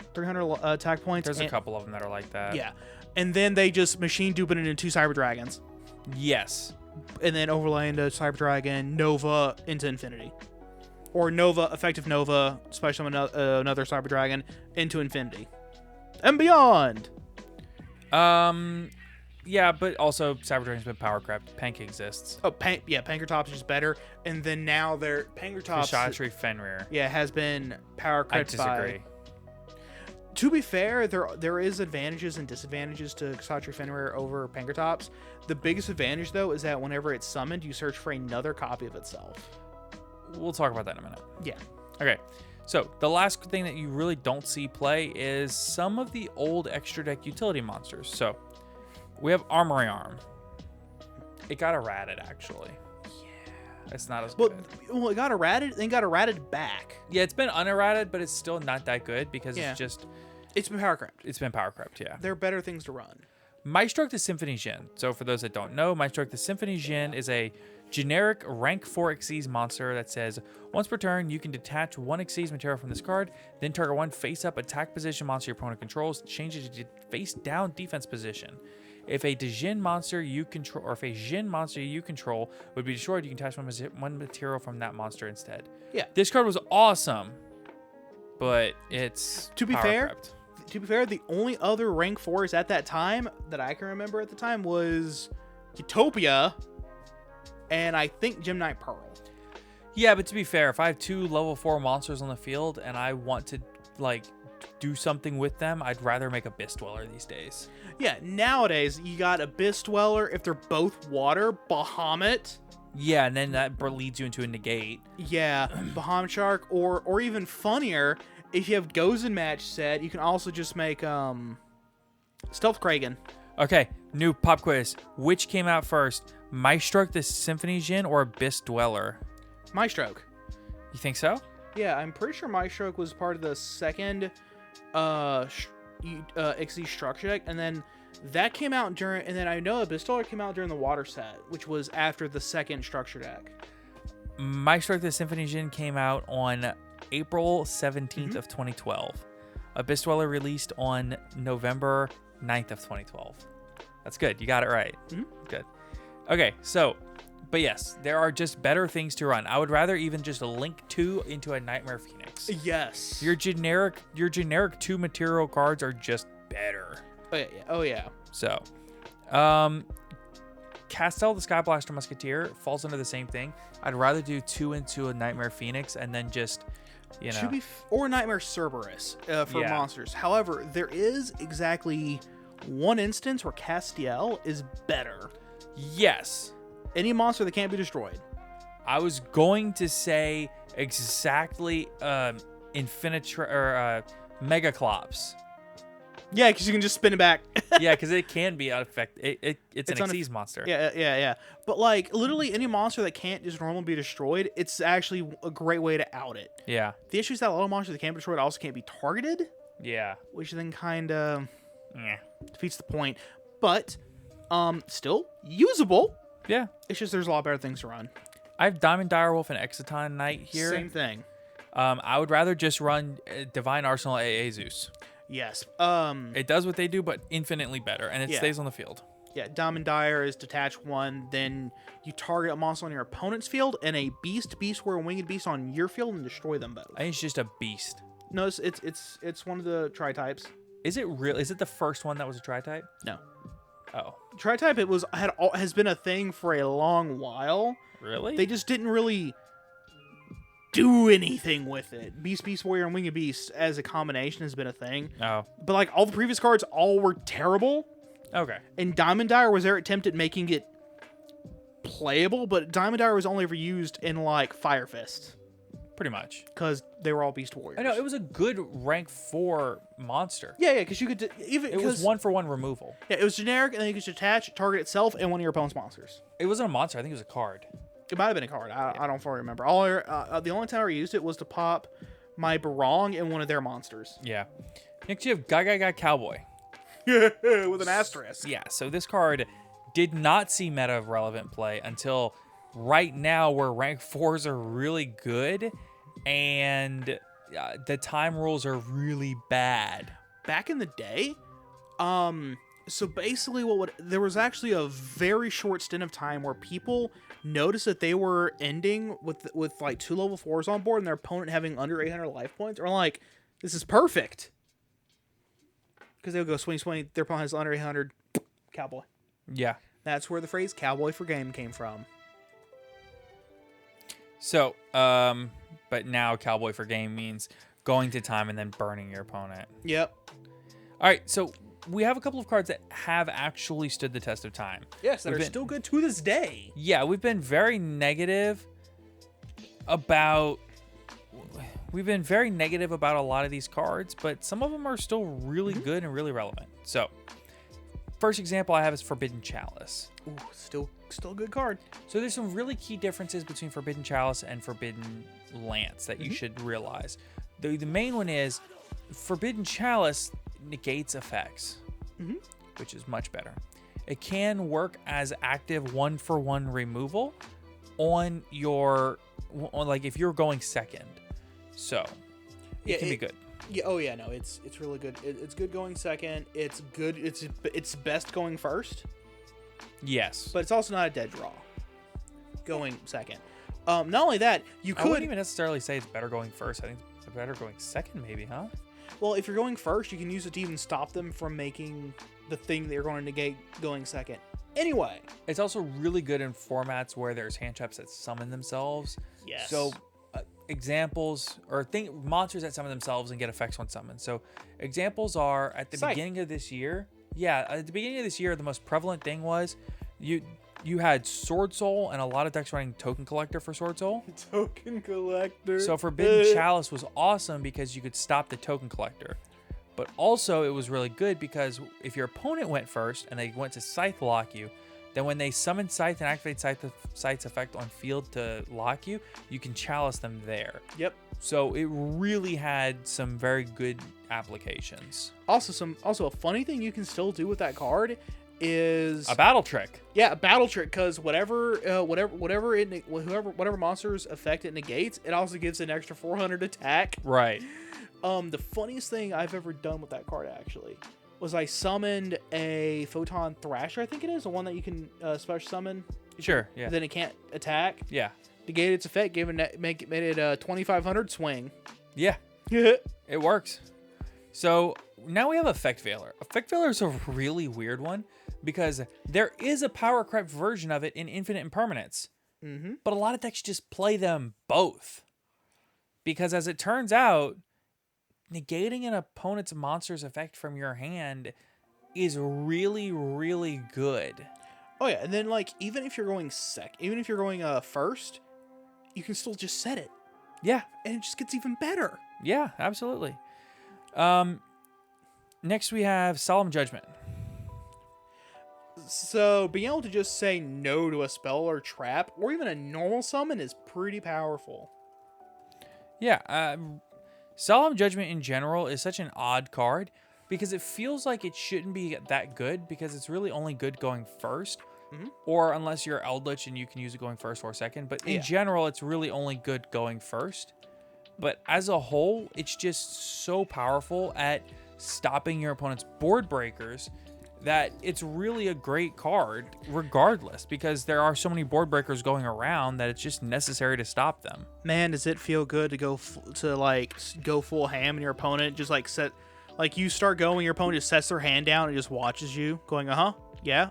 attack points. There's a couple of them that are like that. Yeah, and then they just machine dupe it into 2 Cyber Dragons. Yes, and then overlay into Cyber Dragon Nova into Infinity. Or Nova, effective Nova, special another Cyber Dragon into Infinity. And beyond! Yeah, but also Cyber Dragon's been power crept. Pank exists. Oh, Pankratops is just better. And then now Pankratops... Kshatriy Fenrir. Yeah, has been power crept by... I disagree. To be fair, there is advantages and disadvantages to Kshatriy Fenrir over Pankratops. The biggest advantage, though, is that whenever it's summoned, you search for another copy of itself. We'll talk about that in a minute. Yeah. Okay. So the last thing that you really don't see play is some of the old extra deck utility monsters. So we have Armory Arm. It got errated, actually. Yeah. It's not as good. Well, it got errated, then got errated back. Yeah, it's been unerrated, but it's still not that good because it's been power crept. It's been power crept, yeah. There are better things to run. Maestro the Symphony Djinn. So for those that don't know, Maestro the Symphony Djinn is a generic rank 4 Xyz monster that says, once per turn, you can detach 1 Xyz material from this card, then target 1 face-up attack position monster your opponent controls, change it to face-down defense position. If a Djinn monster you control, or if a Djinn monster you control would be destroyed, you can attach 1 material from that monster instead. Yeah. This card was awesome, but it's To be fair, the only other rank 4s at that time that I can remember at the time was Utopia, and I think Gemini Pearl. Yeah, but to be fair, if I have 2 level 4 monsters on the field and I want to do something with them, I'd rather make Abyss Dweller these days. Yeah, nowadays you got Abyss Dweller if they're both water, Bahamut. Yeah, and then that leads you into a negate. Yeah, Bahamut Shark, or even funnier, if you have Gozen match set, you can also just make Stealth Kragan. Okay, new pop quiz. Which came out first? Maestro the Symphony Djinn or Abyss Dweller? Maestro. You think so? Yeah, I'm pretty sure Maestro was part of the second Xyz structure deck, and then that came out during, and then I know Abyss Dweller came out during the water set, which was after the second structure deck. Maestro the Symphony Djinn came out on April 17th of 2012. Abyss Dweller released on November 9th of 2012. That's good. You got it right. Good. Okay, so, but yes, there are just better things to run. I would rather even just link 2 into a Nightmare Phoenix. Yes. Your generic 2 material cards are just better. Oh yeah. So, Castel the Sky Blaster Musketeer falls under the same thing. I'd rather do 2 into a Nightmare Phoenix and then just, or Nightmare Cerberus for monsters. However, there is exactly one instance where Castiel is better. Yes. Any monster that can't be destroyed. I was going to say exactly Megaclops. Yeah, because you can just spin it back. Yeah, because it can be unaffected. It's an Xyz monster. Yeah. But literally any monster that can't just normally be destroyed, it's actually a great way to out it. Yeah. The issue is that a lot of monsters that can't be destroyed also can't be targeted. Yeah. Which then kind of defeats the point. But still usable. Yeah. It's just there's a lot better things to run. I have Diamond Direwolf and Exciton Knight here. Same thing. I would rather just run Divine Arsenal AA Zeus. Yes. It does what they do, but infinitely better, and it stays on the field. Yeah, Diamond Dire is detach 1, then you target a monster on your opponent's field, and a Beast, Warrior, Winged Beast on your field, and destroy them both. I think it's just a beast. No, it's one of the tri-types. Is it real? Is it the first one that was a tri-type? No. Oh. Tri-type has been a thing for a long while. Really? They just didn't really do anything with it. Beast, Warrior, and Winged Beast as a combination has been a thing. Oh. But like all the previous cards, all were terrible. Okay. And Diamond Dire was their attempt at making it playable, but Diamond Dire was only ever used in like Fire Fist. Pretty much. Because they were all Beast Warriors. I know, it was a good rank 4 monster. Yeah, because you could it was 1-for-1 removal. Yeah, it was generic, and then you could attach, target itself, and one of your opponent's monsters. It wasn't a monster. I think it was a card. It might have been a card. I don't fully remember. The only time I used it was to pop my Barong in one of their monsters. Yeah. Next you have Gaga Cowboy. With an asterisk. Yeah, so this card did not see meta relevant play until right now, where rank 4s are really good and the time rules are really bad. Back in the day, so basically there was actually a very short stint of time where people noticed that they were ending with like 2 level 4s on board and their opponent having under 800 life points, or like, this is perfect. Because they'll go swing, their opponent has under 800, Cowboy. Yeah. That's where the phrase Cowboy for game came from. So, but now Cowboy for game means going to time and then burning your opponent. Yep. All right, so we have a couple of cards that have actually stood the test of time. Yes, that are still good to this day. Yeah, we've been very negative about a lot of these cards, but some of them are still really good and really relevant. So, first example I have is Forbidden Chalice. Ooh, still a good card. So there's some really key differences between Forbidden Chalice and Forbidden Lance that you should realize. The main one is Forbidden Chalice negates effects, which is much better. It can work as active 1-for-1 removal on like if you're going second. So it can be good. Yeah. Oh yeah. No, it's really good. It's good going second. It's good. It's best going first. Yes. But it's also not a dead draw. Going second. Not only that, I wouldn't even necessarily say it's better going first. I think it's better going second, maybe, huh? Well, if you're going first, you can use it to even stop them from making the thing that you're going to negate going second. Anyway. It's also really good in formats where there's hand traps that summon themselves. Yes. So examples or monsters that summon themselves and get effects when summoned. So examples are at the beginning of this year. Yeah, at the beginning of this year, the most prevalent thing was you had Sword Soul and a lot of decks running Token Collector for Sword Soul. Token Collector. So Forbidden Chalice was awesome because you could stop the Token Collector. But also it was really good because if your opponent went first and they went to Scythe lock you, then when they summon Scythe and activate Scythe's effect on field to lock you, you can Chalice them there. Yep. So it really had some very good applications. Also a funny thing you can still do with that card is a battle trick. Yeah, a battle trick, because whatever monster's effect it negates, it also gives an extra 400 attack. Right. The funniest thing I've ever done with that card actually was I summoned a Photon Thrasher, I think it is, the one that you can special summon. Sure. Yeah. Then it can't attack. Yeah. Negated its effect, made it a 2500 swing. Yeah. It works. So now we have Effect Veiler. Effect Veiler is a really weird one because there is a power crept version of it in Infinite Impermanence. But a lot of decks just play them both. Because as it turns out, negating an opponent's monster's effect from your hand is really, really good. Oh yeah, and then like even if you're going first, you can still just set it. Yeah. And it just gets even better. Yeah, absolutely. Next we have Solemn Judgment. So being able to just say no to a spell or trap, or even a normal summon, is pretty powerful. Yeah, Solemn Judgment in general is such an odd card because it feels like it shouldn't be that good because it's really only good going first. Or unless you're Eldritch and you can use it going first or second. But in general, it's really only good going first. But as a whole, it's just so powerful at stopping your opponent's board breakers that it's really a great card regardless, because there are so many board breakers going around that it's just necessary to stop them. Man, does it feel good to go full ham and your opponent just like you start going, your opponent just sets their hand down and just watches you going, yeah,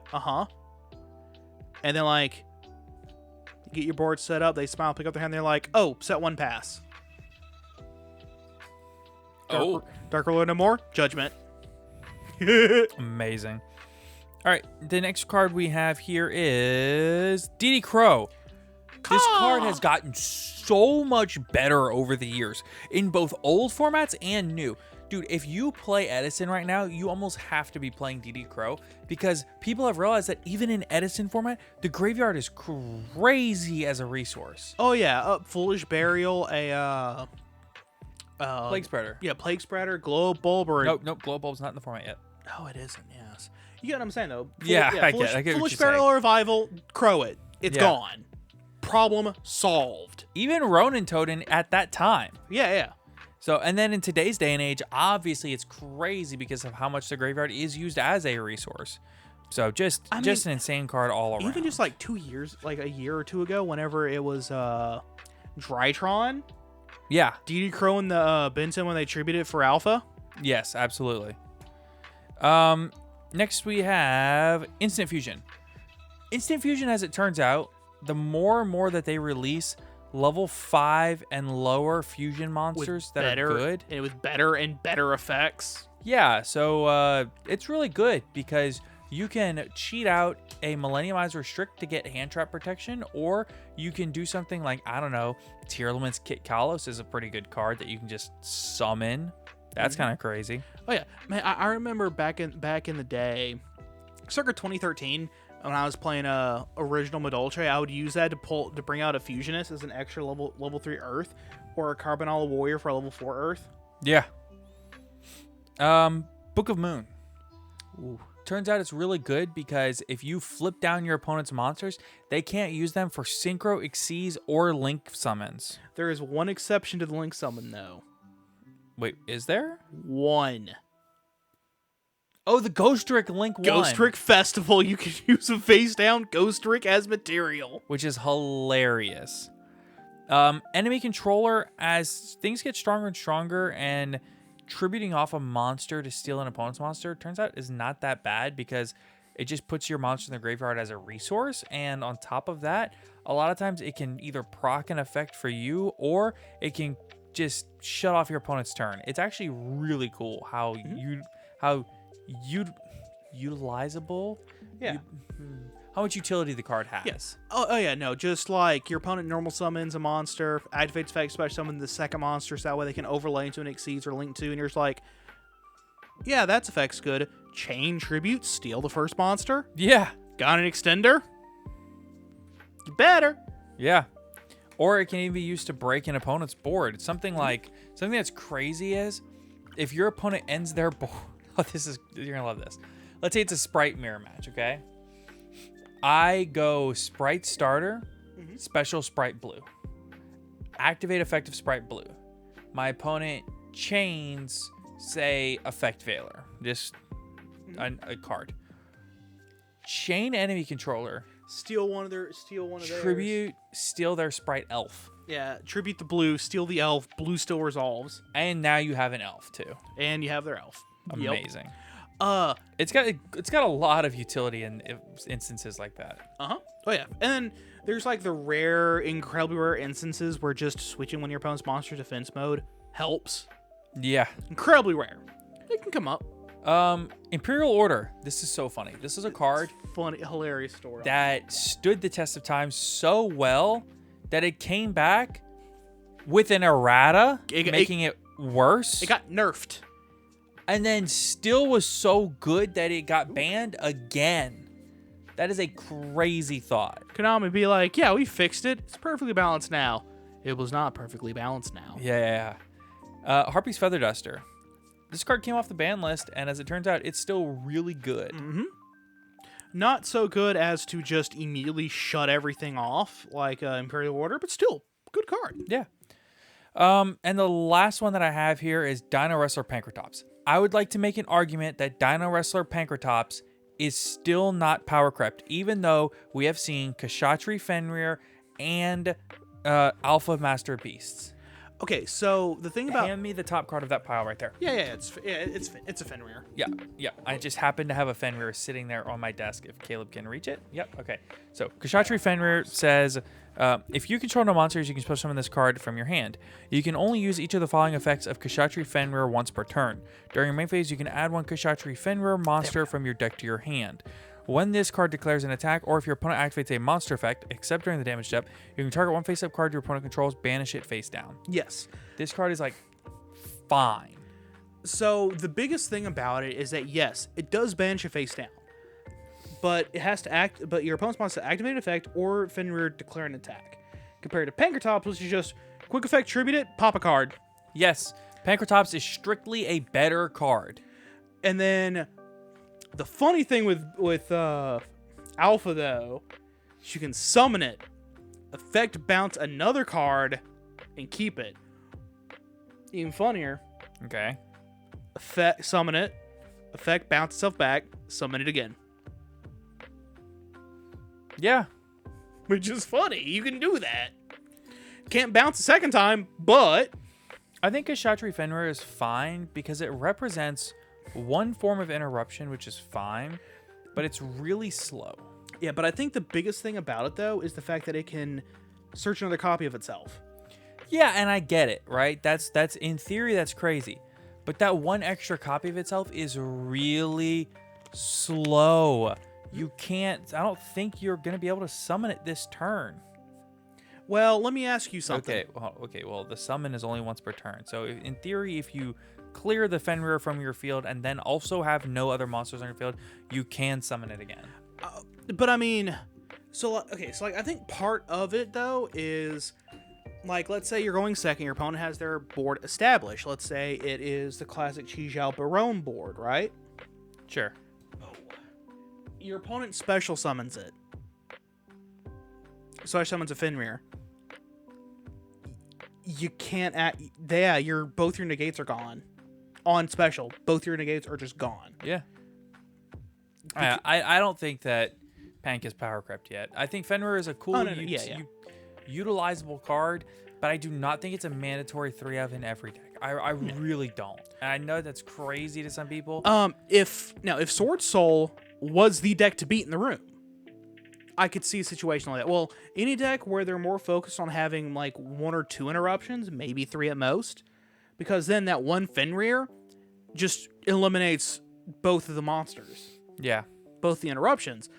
and then like you get your board set up, they smile, pick up their hand, they're like, oh, set one pass. Darker Lord no more, Judgment. Amazing. All right, the next card we have here is DD Crow. This card has gotten so much better over the years in both old formats and new. Dude, if you play Edison right now, you almost have to be playing DD Crow, because people have realized that even in Edison format, the graveyard is crazy as a resource. Oh yeah, Foolish Burial, Plague Spreader. Yeah, Plague Spreader, Globe Bulb, or Nope, Globe Bulb's not in the format yet. Oh, it isn't. Yes, you get what I'm saying though. I get Foolish Burial Revival, Crow it. It's gone. Problem solved. Even Ronin Totem at that time. Yeah. So, and then in today's day and age, obviously it's crazy because of how much the graveyard is used as a resource. So just an insane card all around. Even just like 2 years, like a year or two ago, whenever it was Drytron. Yeah. DD Crow and the Benton when they tributed it for Alpha. Yes, absolutely. Next we have Instant Fusion. Instant Fusion, as it turns out, the more and more that they release level 5 and lower fusion monsters that are good. And with better and better effects. Yeah, so it's really good because you can cheat out a Millenniumize Restrict to get hand trap protection, or you can do something like, I don't know, Tier Elements Kit Kalos is a pretty good card that you can just summon. That's kind of crazy. Oh yeah, man, I remember back in the day, circa 2013, when I was playing original Madolche, I would use that to bring out a Fusionist as an extra level 3 Earth, or a Carbonala Warrior for a level 4 Earth. Yeah. Book of Moon. Ooh. Turns out it's really good because if you flip down your opponent's monsters, they can't use them for Synchro, Xyz, or Link summons. There is one exception to the Link summon, though. Wait, is there? One. Oh, the Ghost Rick Link one. Ghost Rick Festival, you can use a face down Ghost Rick as material. Which is hilarious. Enemy controller, as things get stronger and stronger, and tributing off a monster to steal an opponent's monster, turns out is not that bad because it just puts your monster in the graveyard as a resource. And on top of that, a lot of times it can either proc an effect for you, or it can just shut off your opponent's turn. It's actually really cool how utilizable, how much utility the card has. Yes. Oh yeah, no, just like your opponent normal summons a monster, activates effect, special summon the second monster, so that way they can overlay into an Xyz or Link 2, and you're just like, yeah, that's effect's good. Chain Tribute, steal the first monster. Yeah. Got an extender? You better. Yeah. Or it can even be used to break an opponent's board. It's something that's crazy is if your opponent ends their board. Oh, you're gonna love this. Let's say it's a Sprite mirror match, okay? I go Sprite starter, special Sprite blue. Activate effective Sprite blue. My opponent chains, say, effect Veiler. Just a card. Chain enemy controller. Steal one of theirs. Tribute, steal their Sprite elf. Yeah, tribute the blue, steal the elf, blue still resolves. And now you have an elf too. And you have their elf. Amazing. Yep. It's got a lot of utility in instances like that. Oh yeah. And then there's like the rare, incredibly rare instances where just switching one of your opponent's monster defense mode helps. Yeah. Incredibly rare. It can come up. Imperial Order. This is so funny. This is a card. Funny, hilarious story. That stood the test of time so well that it came back with an errata, making it worse. It got nerfed. And then still was so good that it got banned again. That is a crazy thought. Konami be like, yeah, we fixed it. It's perfectly balanced now. It was not perfectly balanced now. Yeah. Harpy's Feather Duster. This card came off the ban list, and as it turns out, it's still really good. Not so good as to just immediately shut everything off like Imperial Order, but still, good card. Yeah. And the last one that I have here is Dino Wrestler Pankratops. I would like to make an argument that Dino Wrestler Pankratops is still not power crept, even though we have seen Kshatri Fenrir and Alpha Master Beasts. Okay, so the thing about... Hand me the top card of that pile right there. Yeah, it's a Fenrir. Yeah. I just happen to have a Fenrir sitting there on my desk if Caleb can reach it. Yep, okay. So, Kshatri Fenrir says, if you control no monsters, you can special summon this card from your hand. You can only use each of the following effects of Kshatri Fenrir once per turn. During your main phase, you can add one Kshatri Fenrir monster from your deck to your hand. When this card declares an attack, or if your opponent activates a monster effect, except during the damage step, you can target one face-up card your opponent controls, banish it face down. Yes. This card is, like, fine. So, the biggest thing about it is that, yes, it does banish a face down. But it has to act. But your opponent wants to activate an effect, or Fenrir declare an attack. Compared to Pankratops, which is just quick effect, tribute it, pop a card. Yes, Pankratops is strictly a better card. And then... the funny thing with Alpha, though, is you can summon it, effect bounce another card, and keep it. Even funnier. Okay. Effect summon it, effect bounce itself back, summon it again. Yeah. Which is funny. You can do that. Can't bounce a second time, but... I think Kshatri Fenrir is fine because it represents one form of interruption, which is fine, but it's really slow. Yeah, but I think the biggest thing about it, though, is the fact that it can search another copy of itself. Yeah, and I get it, right? That's in theory, that's crazy. But that one extra copy of itself is really slow. You can't... I don't think you're going to be able to summon it this turn. Well, let me ask you something. Okay, well, the summon is only once per turn. So, in theory, if you clear the Fenrir from your field and then also have no other monsters on your field, you can summon it again. But, I mean... So, I think part of it, though, is... Like, let's say you're going second, your opponent has their board established. Let's say it is the classic Chijiao Barone board, right? Sure. Your opponent special summons it. So I summons a Fenrir. You can't act... Yeah, both your negates are gone. On special, both your negates are just gone. Yeah. I don't think that Pank is power crept yet. I think Fenrir is a cool, utilizable card, but I do not think it's a mandatory 3-of in every deck. I really don't. And I know that's crazy to some people. If Sword Soul was the deck to beat in the room, I could see a situation like that. Well, any deck where they're more focused on having like 1 or 2 interruptions, maybe 3 at most, because then that one Fenrir just eliminates both of the monsters. Yeah. Both the interruptions.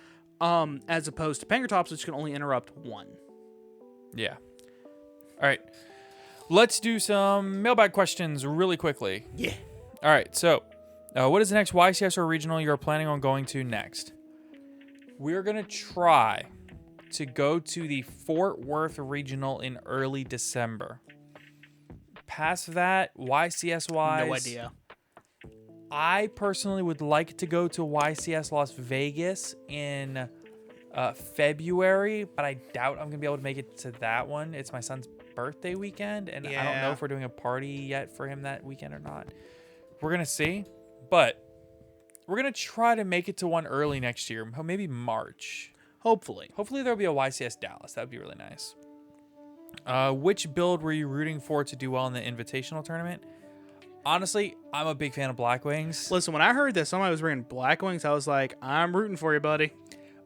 As opposed to Pankratops, which can only interrupt 1. Yeah. All right. Let's do some mailbag questions really quickly. Yeah. All right. So, what is the next YCS or regional you're planning on going to next? We're going to try to go to the Fort Worth regional in early December. Past that, YCS-wise... No idea. I personally would like to go to YCS Las Vegas in February, but I doubt I'm going to be able to make it to that one. It's my son's birthday weekend, and I don't know if we're doing a party yet for him that weekend or not. We're going to see, but we're going to try to make it to one early next year, maybe March. Hopefully. Hopefully there'll be a YCS Dallas. That would be really nice. Which build were you rooting for to do well in the Invitational tournament? Honestly, I'm a big fan of Black Wings. Listen, when I heard that somebody was wearing Black Wings, I was like, I'm rooting for you, buddy.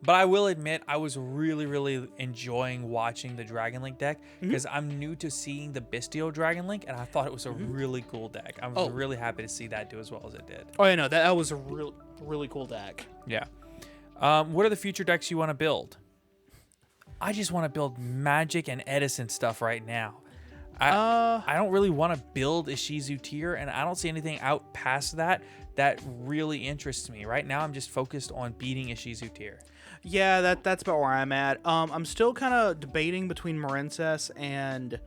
But I will admit, I was really, really enjoying watching the Dragon Link deck because I'm new to seeing the Bestial Dragon Link, and I thought it was a really cool deck. I was really happy to see that do as well as it did. Oh, yeah, no, that was a really cool deck. Yeah. What are the future decks you want to build? I just want to build Magic and Edison stuff right now. I don't really want to build Ishizu tier, and I don't see anything out past that really interests me. Right now, I'm just focused on beating Ishizu tier. Yeah, that's about where I'm at. I'm still kind of debating between Marincess and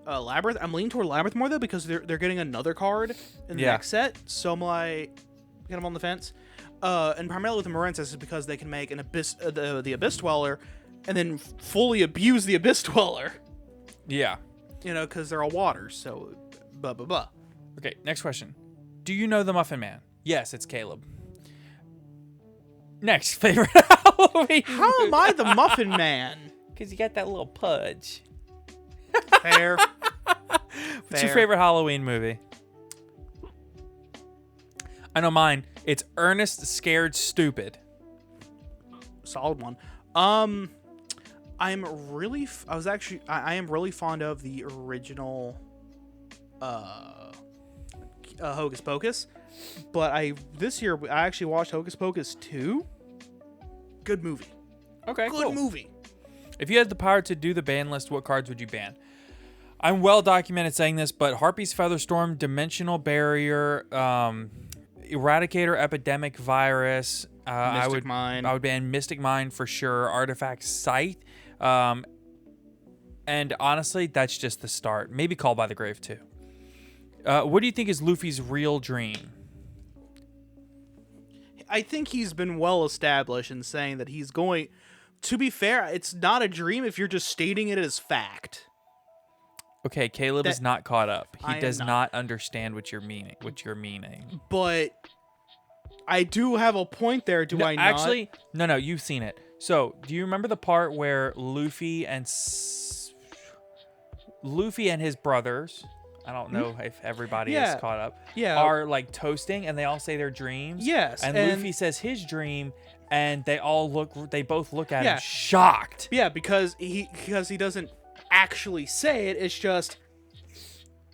Labyrinth. I'm leaning toward Labyrinth more, though, because they're getting another card in the next set, so I'm like, kind of on the fence. And primarily with the Marincess is because they can make an Abyss, the Abyss Dweller, and then fully abuse the Abyss Dweller. Yeah. because they're all waters. So, blah, blah, blah. Okay, next question. Do you know the Muffin Man? Yes, it's Caleb. Next, favorite Halloween How am I the Muffin Man? Because you got that little pudge. Fair. What's your favorite Halloween movie? I know mine. It's Ernest Scared Stupid. Solid one. I am really fond of the original Hocus Pocus, but this year I actually watched Hocus Pocus 2. Good movie. Okay, Good movie. If you had the power to do the ban list, what cards would you ban? I'm well documented saying this, but Harpy's Featherstorm, Dimensional Barrier, Eradicator, Epidemic Virus. I would ban Mystic Mind for sure. Artifact Scythe. And honestly, that's just the start. Maybe Call by the Grave too. What do you think is Luffy's real dream? I think he's been well established in saying that he's going. To be fair, it's not a dream if you're just stating it as fact. Okay, Caleb is not caught up. He does not understand what you're meaning. But I do have a point there. Do I not? Actually, no. You've seen it. So, do you remember the part where Luffy and his brothers? I don't know if everybody is caught up. Yeah. Are like toasting, and they all say their dreams. Yes. And Luffy says his dream, and they both look at him shocked. Yeah, because he doesn't actually say it. It's just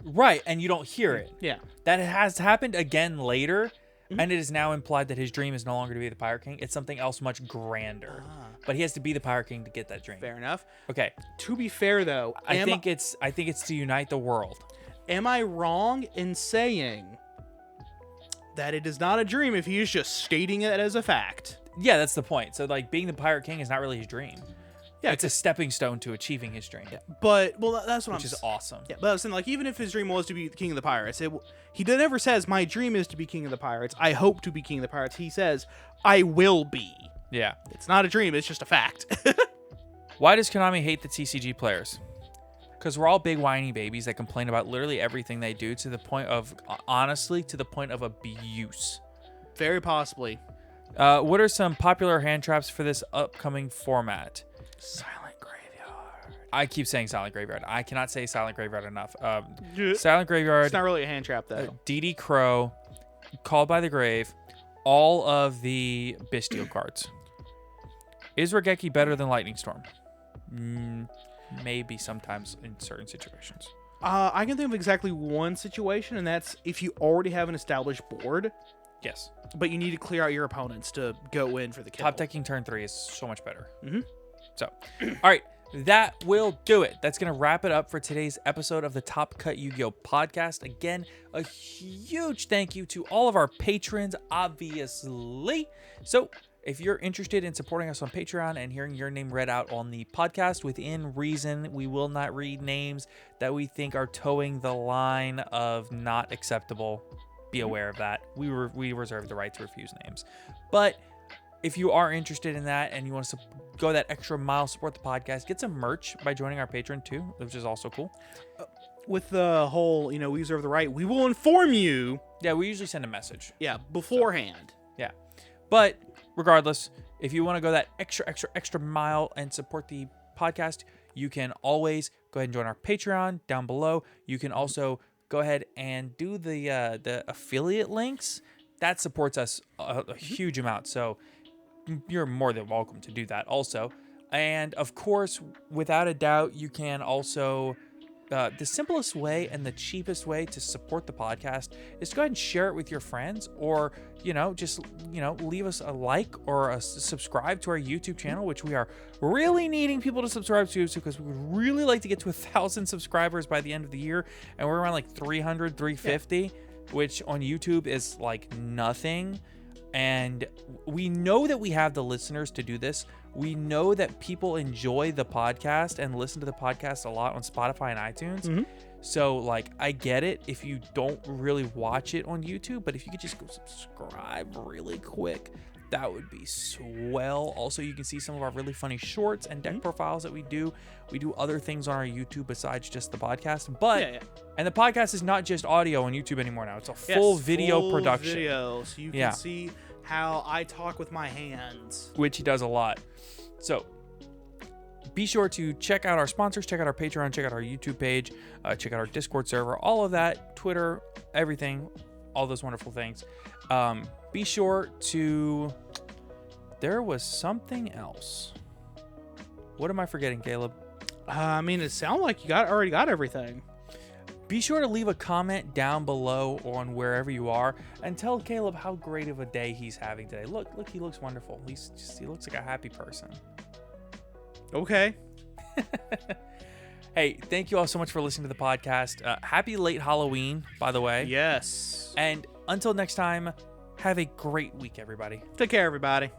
right, and you don't hear it. Yeah. That has happened again later, and it is now implied that his dream is no longer to be the Pirate King. It's something else much grander. But he has to be the Pirate King to get that dream. Fair enough. Okay. To be fair, though, I think it's to unite the world. Am I wrong in saying that it is not a dream if he is just stating it as a fact? Yeah, that's the point. So, like, being the Pirate King is not really his dream. Yeah, it's a stepping stone to achieving his dream. Yeah, but that's what which is awesome. Yeah, but I was saying, like, even if his dream was to be the King of the Pirates, he never says my dream is to be King of the Pirates. I hope to be King of the Pirates. He says I will be. Yeah, it's not a dream. It's just a fact. Why does Konami hate the TCG players? Because we're all big whiny babies that complain about literally everything they do to the point of abuse. Very possibly. What are some popular hand traps for this upcoming format? Silent Graveyard. I keep saying Silent Graveyard. I cannot say Silent Graveyard enough. Silent Graveyard. It's not really a hand trap, though. DD Crow, Called by the Grave, all of the Bestial cards. Is Regeki better than Lightning Storm? Maybe sometimes in certain situations. I can think of exactly one situation, and that's if you already have an established board. Yes. But you need to clear out your opponents to go in for the kill. Top decking turn 3 is so much better. Mm-hmm. So, all right. That will do it. That's going to wrap it up for today's episode of the Top Cut Yu-Gi-Oh! Podcast. Again, a huge thank you to all of our patrons, obviously. So, if you're interested in supporting us on Patreon and hearing your name read out on the podcast, within reason, we will not read names that we think are towing the line of not acceptable. Be aware of that. We reserve the right to refuse names. But if you are interested in that and you want to go that extra mile, support the podcast, get some merch by joining our Patreon too, which is also cool. With the whole, we reserve the right, we will inform you. Yeah, we usually send a message. Yeah, beforehand. Yeah. But regardless, if you want to go that extra mile and support the podcast, you can always go ahead and join our Patreon down below. You can also go ahead and do the affiliate links. That supports us a huge amount. So you're more than welcome to do that also. And of course, without a doubt, you can also the simplest way and the cheapest way to support the podcast is to go ahead and share it with your friends, or just leave us a like or a subscribe to our YouTube channel, which we are really needing people to subscribe to, because we would really like to get to 1,000 subscribers by the end of the year, and we're around like 300 350, which on YouTube is like nothing. And we know that we have the listeners to do this. We know that people enjoy the podcast and listen to the podcast a lot on Spotify and iTunes. Mm-hmm. So, like, I get it if you don't really watch it on YouTube, but if you could just go subscribe really quick, That would be swell. Also, you can see some of our really funny shorts and deck profiles that we do. We do other things on our YouTube besides just the podcast. But and the podcast is not just audio on YouTube anymore now. It's a full video production. Video, so you can see how I talk with my hands. Which he does a lot. So be sure to check out our sponsors, check out our Patreon, check out our YouTube page, check out our Discord server, all of that, Twitter, everything, all those wonderful things. Be sure to... There was something else. What am I forgetting, Caleb? I mean, it sounded like you already got everything. Be sure to leave a comment down below on wherever you are and tell Caleb how great of a day he's having today. Look, he looks wonderful. He looks like a happy person. Okay. Hey, thank you all so much for listening to the podcast. Happy late Halloween, by the way. Yes. And until next time, have a great week, everybody. Take care, everybody.